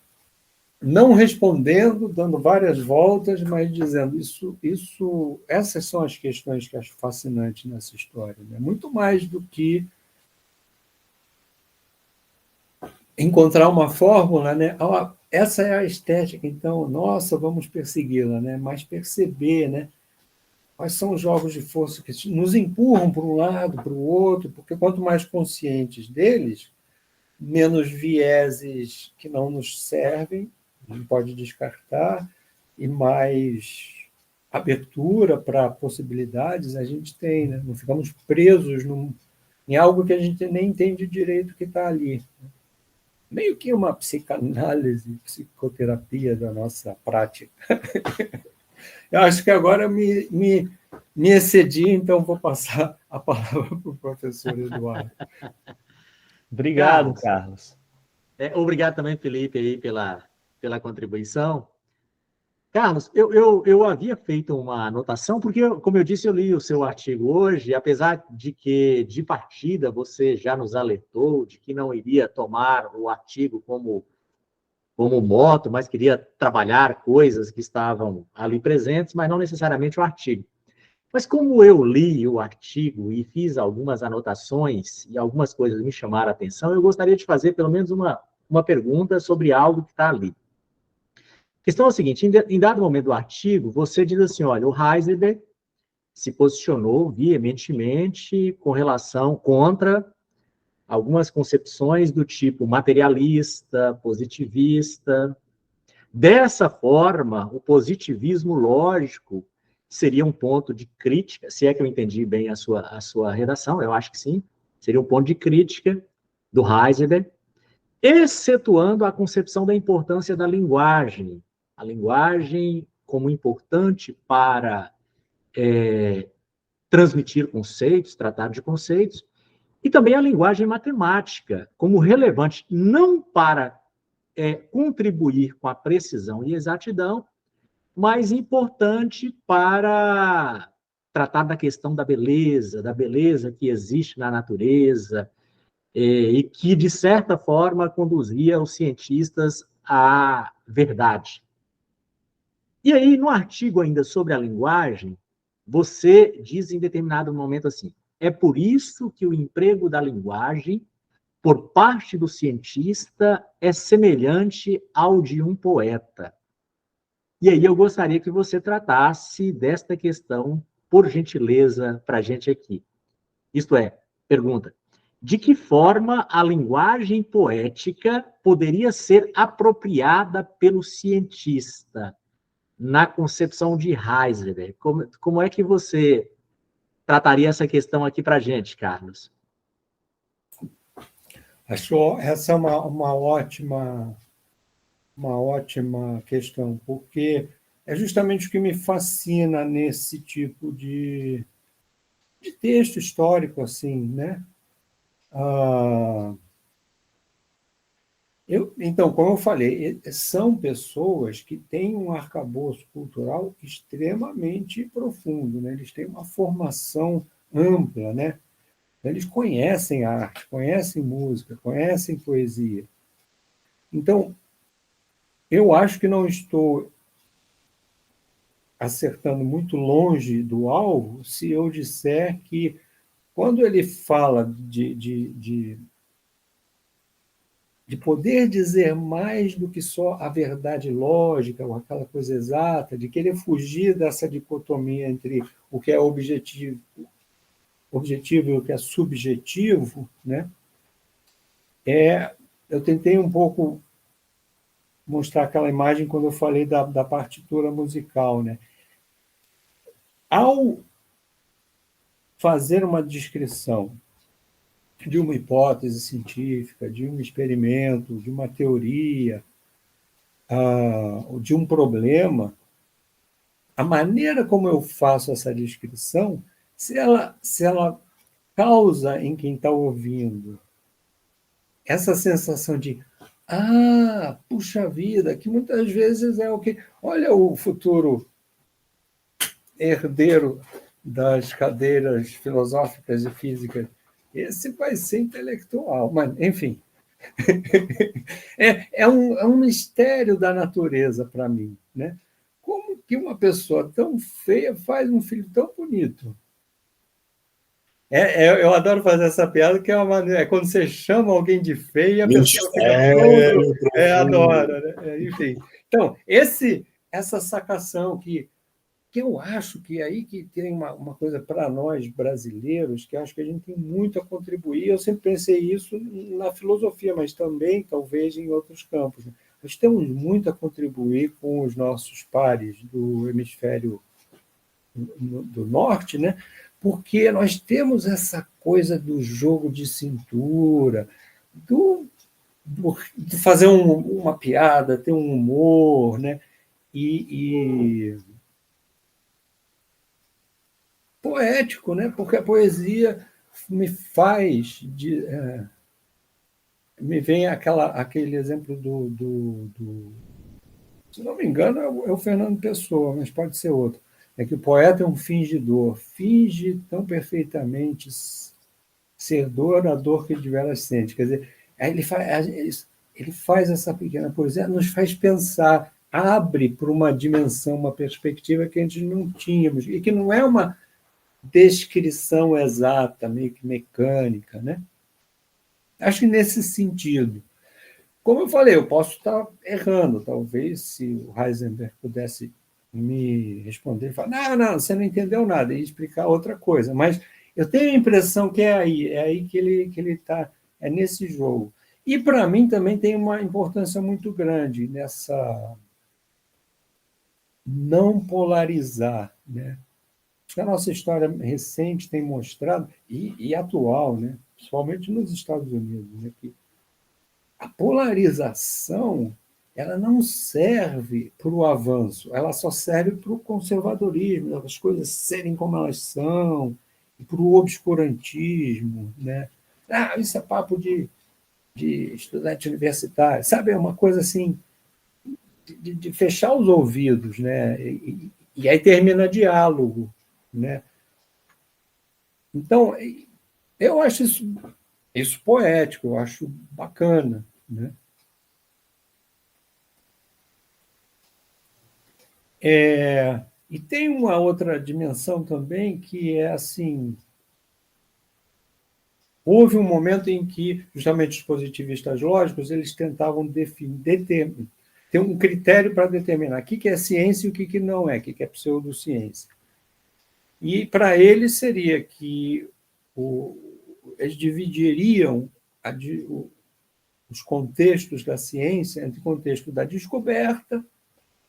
não respondendo, dando várias voltas, mas dizendo essas são as questões que acho fascinantes nessa história, né? Muito mais do que encontrar uma fórmula, né? Essa é a estética, então, nossa, vamos persegui-la, né? Mas perceber, né? Quais são os jogos de força que nos empurram para um lado, para o outro, porque quanto mais conscientes deles, menos vieses que não nos servem, a gente pode descartar, e mais abertura para possibilidades a gente tem, né? Não ficamos presos em algo que a gente nem entende direito que está ali. Meio que uma psicanálise, psicoterapia da nossa prática. Eu acho que agora me excedi, então vou passar a palavra para o professor Eduardo. Obrigado, Carlos. Obrigado também, Felipe, aí, pela contribuição. Carlos, eu havia feito uma anotação, porque, como eu disse, eu li o seu artigo hoje, apesar de que, de partida, você já nos alertou de que não iria tomar o artigo como moto, mas queria trabalhar coisas que estavam ali presentes, mas não necessariamente o artigo. Mas como eu li o artigo e fiz algumas anotações e algumas coisas me chamaram a atenção, eu gostaria de fazer pelo menos uma pergunta sobre algo que está ali. A questão é a seguinte, em dado momento do artigo, você diz assim, olha, o Heisenberg se posicionou veementemente com relação contra algumas concepções do tipo materialista, positivista. Dessa forma, o positivismo lógico seria um ponto de crítica, se é que eu entendi bem a sua redação, eu acho que sim, seria um ponto de crítica do Heisenberg, excetuando a concepção da importância da linguagem, a linguagem como importante para transmitir conceitos, tratar de conceitos, e também a linguagem matemática como relevante, não para contribuir com a precisão e exatidão, mas importante para tratar da questão da beleza que existe na natureza, e que, de certa forma, conduzia os cientistas à verdade. E aí, no artigo ainda sobre a linguagem, você diz em determinado momento assim, é por isso que o emprego da linguagem, por parte do cientista, é semelhante ao de um poeta. E aí eu gostaria que você tratasse desta questão, por gentileza, para a gente aqui. Isto é, pergunta, de que forma a linguagem poética poderia ser apropriada pelo cientista na concepção de Heisenberg? Como é que você trataria essa questão aqui para a gente, Carlos? Acho essa é uma ótima questão, porque é justamente o que me fascina nesse tipo de texto histórico, assim, né? Então, como eu falei, são pessoas que têm um arcabouço cultural extremamente profundo, né? Eles têm uma formação ampla, né? Eles conhecem arte, conhecem música, conhecem poesia. Então, eu acho que não estou acertando muito longe do alvo se eu disser que, quando ele fala de poder dizer mais do que só a verdade lógica, ou aquela coisa exata, de querer fugir dessa dicotomia entre o que é objetivo e o que é subjetivo, né? Eu tentei um pouco mostrar aquela imagem quando eu falei da partitura musical, né? Ao fazer uma descrição de uma hipótese científica, de um experimento, de uma teoria, de um problema, a maneira como eu faço essa descrição, se ela causa em quem está ouvindo essa sensação de puxa vida, que muitas vezes é o que... Olha o futuro herdeiro das cadeiras filosóficas e físicas. Esse vai ser intelectual, mas, enfim. É um mistério da natureza para mim, né? Como que uma pessoa tão feia faz um filho tão bonito? Eu adoro fazer essa piada, que é uma maneira, é quando você chama alguém de feio e a pessoa fica todo... adora, né? Enfim. Então, essa sacação que eu acho que é aí que tem uma coisa para nós brasileiros, que eu acho que a gente tem muito a contribuir. Eu sempre pensei isso na filosofia, mas também, talvez, em outros campos. Nós temos muito a contribuir com os nossos pares do hemisfério do norte, né? Porque nós temos essa coisa do jogo de cintura, de fazer uma piada, ter um humor, né? E poético, né? Porque a poesia me faz... me vem aquele exemplo se não me engano, é o Fernando Pessoa, mas pode ser outro. É que o poeta é um fingidor, finge tão perfeitamente ser dor a dor que de veras sente. Quer dizer, aí ele faz essa pequena poesia, nos faz pensar, abre para uma dimensão, uma perspectiva que a gente não tínhamos, e que não é uma descrição exata, meio que mecânica, né? Acho que nesse sentido. Como eu falei, eu posso estar errando. Talvez, se o Heisenberg pudesse me responder e falar, não, você não entendeu nada, e explicar outra coisa. Mas eu tenho a impressão que é aí que ele está, é nesse jogo. E, para mim, também tem uma importância muito grande nessa não polarizar, né? Acho que a nossa história recente tem mostrado, e atual, né? Principalmente nos Estados Unidos, né? Que a polarização, ela não serve para o avanço, ela só serve para o conservadorismo, as coisas serem como elas são, e para o obscurantismo, né? Isso é papo de estudante universitário, sabe? É uma coisa assim de fechar os ouvidos, né? E aí termina diálogo, né? Então, eu acho isso poético, eu acho bacana, né? E tem uma outra dimensão também, que é assim, houve um momento em que justamente os positivistas lógicos eles tentavam ter um critério para determinar o que é ciência e o que não é, o que é pseudociência. E para eles seria que eles dividiriam os contextos da ciência entre o contexto da descoberta,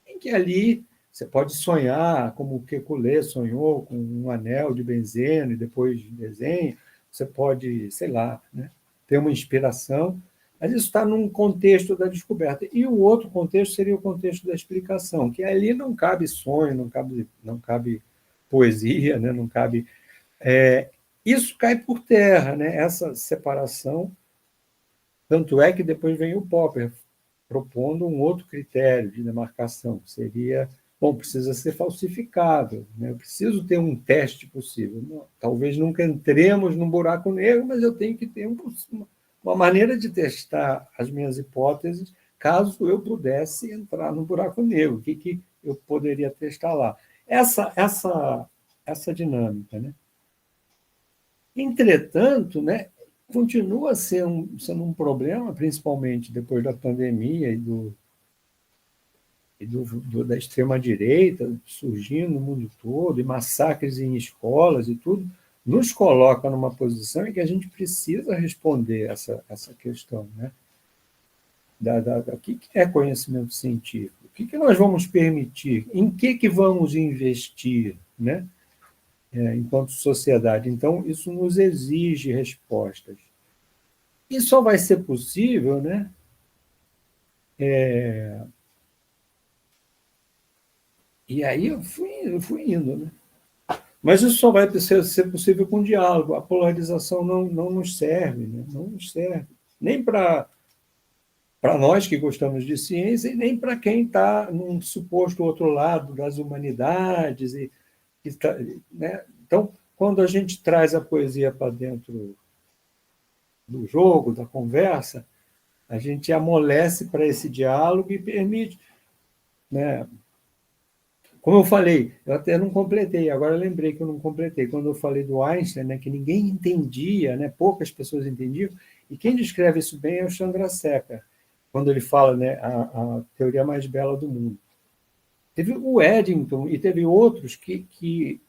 em que ali você pode sonhar, como o Kekulé sonhou, com um anel de benzeno e depois desenha, você pode, sei lá, né, ter uma inspiração, mas isso está num contexto da descoberta. E o outro contexto seria o contexto da explicação, que ali não cabe sonho, não cabe poesia, né, não cabe... isso cai por terra, né, essa separação. Tanto é que depois vem o Popper propondo um outro critério de demarcação, que seria, precisa ser falsificável, né? Eu preciso ter um teste possível. Não, talvez nunca entremos num buraco negro, mas eu tenho que ter uma maneira de testar as minhas hipóteses, caso eu pudesse entrar no buraco negro. O que eu poderia testar lá? Essa dinâmica, né? Entretanto, né, continua sendo um problema, principalmente depois da pandemia da extrema-direita surgindo no mundo todo, e massacres em escolas e tudo, nos coloca numa posição em que a gente precisa responder essa questão, né? O que é conhecimento científico? O que nós vamos permitir? Em que vamos investir, né? Enquanto sociedade? Então, isso nos exige respostas. E só vai ser possível, né? E aí eu fui indo, né? Mas isso só vai ser possível com diálogo. A polarização não nos serve, né? Não nos serve. Nem para nós que gostamos de ciência e nem para quem está num suposto outro lado das humanidades. Né? Então, quando a gente traz a poesia para dentro do jogo, da conversa, a gente amolece para esse diálogo e permite, né? Como eu falei, eu até não completei, agora eu lembrei que eu não completei, quando eu falei do Einstein, né, que ninguém entendia, né, poucas pessoas entendiam, e quem descreve isso bem é o Chandrasekhar, quando ele fala, né, a teoria mais bela do mundo. Teve o Eddington e teve outros que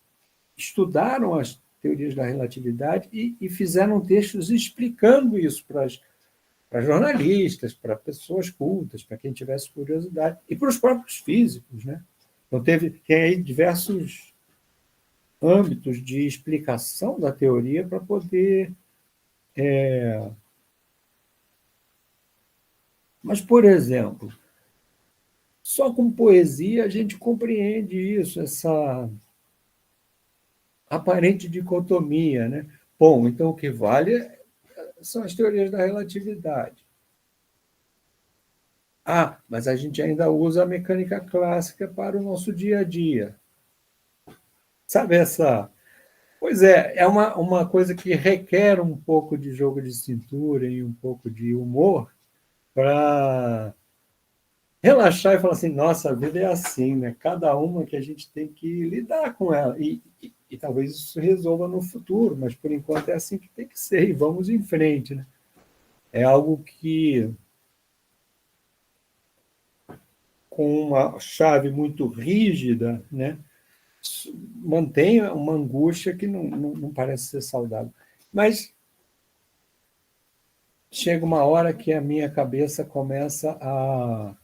estudaram as teorias da relatividade e fizeram textos explicando isso para jornalistas, para pessoas cultas, para quem tivesse curiosidade, e para os próprios físicos, né? Então, tem aí diversos âmbitos de explicação da teoria para poder... Mas, por exemplo, só com poesia a gente compreende isso, essa aparente dicotomia, né? Bom, então o que vale são as teorias da relatividade. Mas a gente ainda usa a mecânica clássica para o nosso dia a dia. Sabe essa... Pois é uma coisa que requer um pouco de jogo de cintura e um pouco de humor para relaxar e falar assim, nossa, a vida é assim, né? Cada uma que a gente tem que lidar com ela. E talvez isso resolva no futuro, mas por enquanto é assim que tem que ser, e vamos em frente, né? É algo que... com uma chave muito rígida, né, mantém uma angústia que não parece ser saudável. Mas chega uma hora que a minha cabeça começa a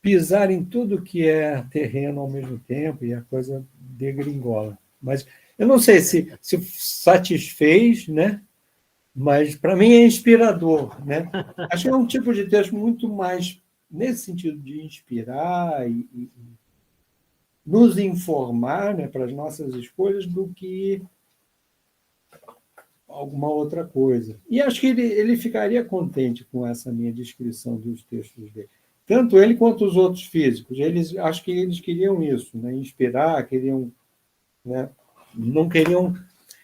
pisar em tudo que é terreno ao mesmo tempo e a coisa degringola. Mas eu não sei se satisfez, né? Mas para mim é inspirador, né? Acho que é um tipo de texto muito mais nesse sentido de inspirar e nos informar, né, para as nossas escolhas do que alguma outra coisa. E acho que ele ficaria contente com essa minha descrição dos textos dele. Tanto ele quanto os outros físicos. Acho que eles queriam isso, né, inspirar, queriam, né, não queriam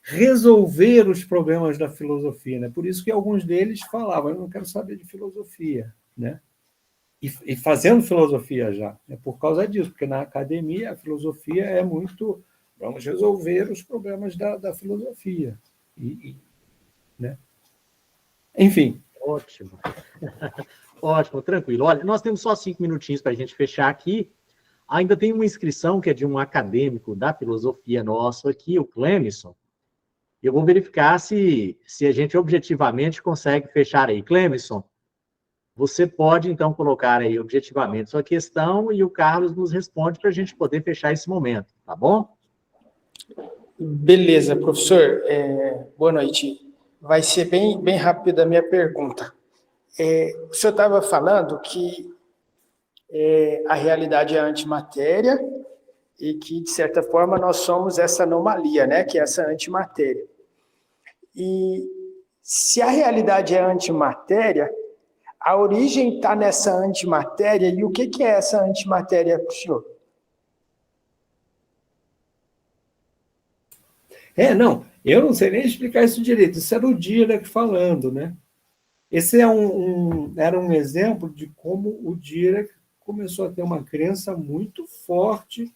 resolver os problemas da filosofia, né? Por isso que alguns deles falavam, eu não quero saber de filosofia, né? E fazendo filosofia já, é por causa disso, porque na academia a filosofia é muito... Vamos resolver os problemas da filosofia. Né? Enfim. Ótimo. Ótimo, tranquilo. Olha, nós temos só 5 minutinhos para a gente fechar aqui. Ainda tem uma inscrição que é de um acadêmico da filosofia nosso aqui, o Clemson. Eu vou verificar se a gente objetivamente consegue fechar aí. Clemson, você pode, então, colocar aí objetivamente sua questão e o Carlos nos responde para a gente poder fechar esse momento, tá bom? Beleza, professor. Boa noite. Vai ser bem rápida a minha pergunta. O senhor estava falando que a realidade é a antimatéria e que, de certa forma, nós somos essa anomalia, né? Que é essa antimatéria. E se a realidade é antimatéria, a origem está nessa antimatéria, e o que é essa antimatéria para o senhor? Eu não sei nem explicar isso direito, isso era o Dirac falando, né? Esse era um exemplo de como o Dirac começou a ter uma crença muito forte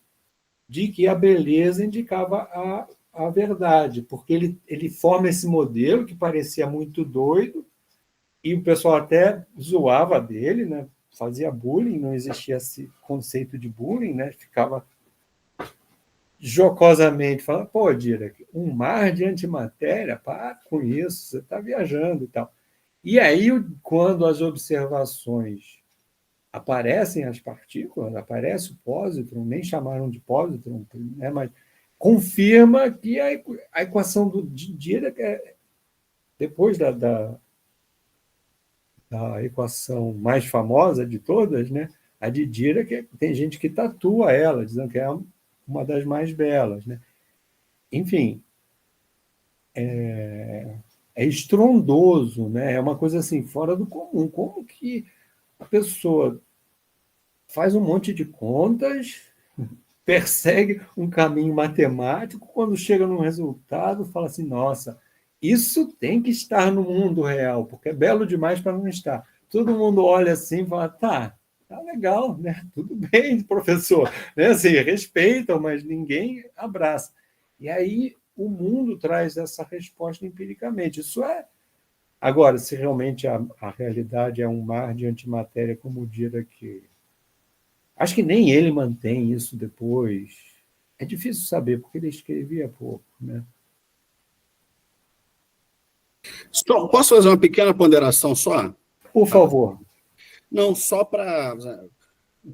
de que a beleza indicava a verdade, porque ele forma esse modelo que parecia muito doido, e o pessoal até zoava dele, né? Fazia bullying, não existia esse conceito de bullying, né? Ficava jocosamente falando, pô, Dirac, um mar de antimatéria, para com isso, você está viajando e tal. E aí, quando as observações aparecem as partículas, aparece o pósitron, nem chamaram de pósitron, né, mas confirma que a equação de Dirac, depois da equação mais famosa de todas, né, a de Dirac, tem gente que tatua ela, dizendo que é uma das mais belas. Né? Enfim, é estrondoso, né? É uma coisa assim, fora do comum. Como que a pessoa faz um monte de contas, persegue um caminho matemático, quando chega num resultado, fala assim, nossa, isso tem que estar no mundo real, porque é belo demais para não estar. Todo mundo olha assim e fala, tá legal, né? Tudo bem, professor. Né? Assim, respeitam, mas ninguém abraça. E aí o mundo traz essa resposta empiricamente. Isso é... Agora, se realmente a realidade é um mar de antimatéria, como o Dirac... Acho que nem ele mantém isso depois. É difícil saber, porque ele escrevia pouco. Né? Posso fazer uma pequena ponderação só? Por favor. Não, só para...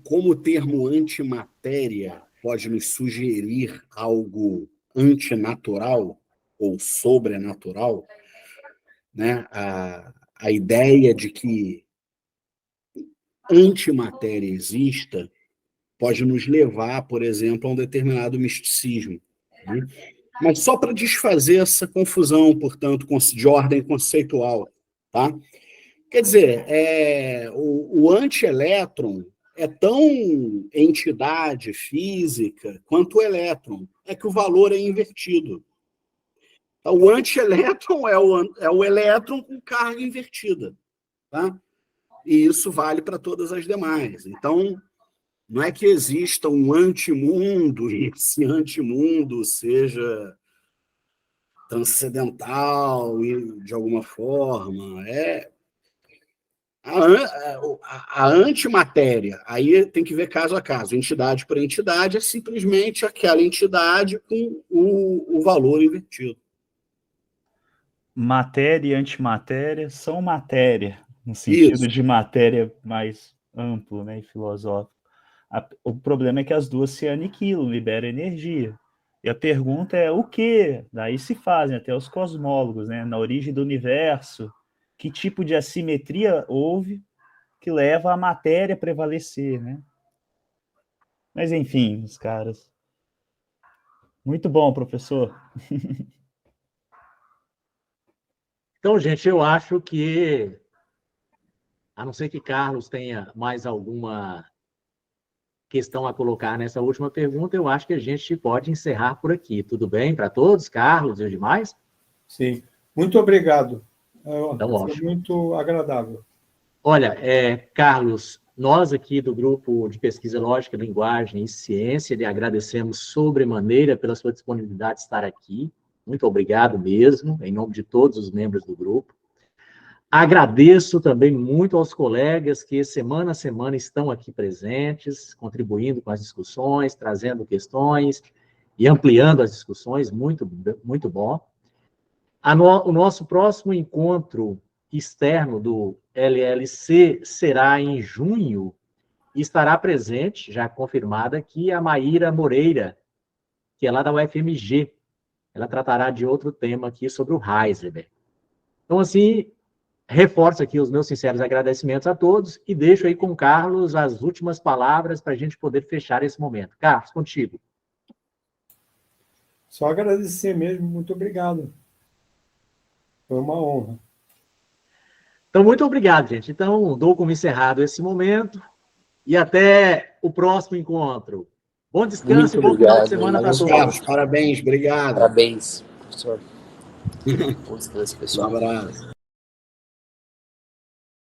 Como o termo antimatéria pode nos sugerir algo antinatural ou sobrenatural, né? A ideia de que antimatéria exista pode nos levar, por exemplo, a um determinado misticismo. Né? Mas só para desfazer essa confusão, portanto, de ordem conceitual. Tá? Quer dizer, o antielétron é tão entidade física quanto o elétron. É que o valor é invertido. Então, o antielétron é o elétron com carga invertida. Tá? E isso vale para todas as demais. Então, não é que exista um antimundo e esse antimundo seja transcendental e de alguma forma. A antimatéria, aí tem que ver caso a caso. Entidade por entidade é simplesmente aquela entidade com o valor invertido. Matéria e antimatéria são matéria, no sentido Isso. de matéria mais amplo, né, e filosófico. O problema é que as duas se aniquilam, liberam energia. E a pergunta é o quê? Daí se fazem até os cosmólogos, né? Na origem do universo, que tipo de assimetria houve que leva a matéria a prevalecer, né? Mas enfim, os caras. Muito bom, professor. Então, gente, eu acho que, a não ser que Carlos tenha mais alguma questão a colocar nessa última pergunta, eu acho que a gente pode encerrar por aqui. Tudo bem para todos, Carlos e os demais? Sim. Muito obrigado. Então, Foi ótimo. muito agradável. Olha, Carlos, nós aqui do Grupo de Pesquisa Lógica, Linguagem e Ciência, lhe agradecemos sobremaneira pela sua disponibilidade de estar aqui. Muito obrigado mesmo, em nome de todos os membros do grupo. Agradeço também muito aos colegas que semana a semana estão aqui presentes, contribuindo com as discussões, trazendo questões e ampliando as discussões, muito, muito bom. O nosso próximo encontro externo do LLC será em junho e estará presente, já confirmada aqui, a Maíra Moreira, que é lá da UFMG. Ela tratará de outro tema aqui sobre o Heisenberg. Então, assim, reforço aqui os meus sinceros agradecimentos a todos e deixo aí com o Carlos as últimas palavras para a gente poder fechar esse momento. Carlos, contigo. Só agradecer mesmo, muito obrigado. Foi uma honra. Então, muito obrigado, gente. Então, dou como encerrado esse momento e até o próximo encontro. Bom descanso e bom final de semana para todos. Carlos, parabéns, obrigado. Parabéns, professor. Bom descanso, pessoal. Um abraço.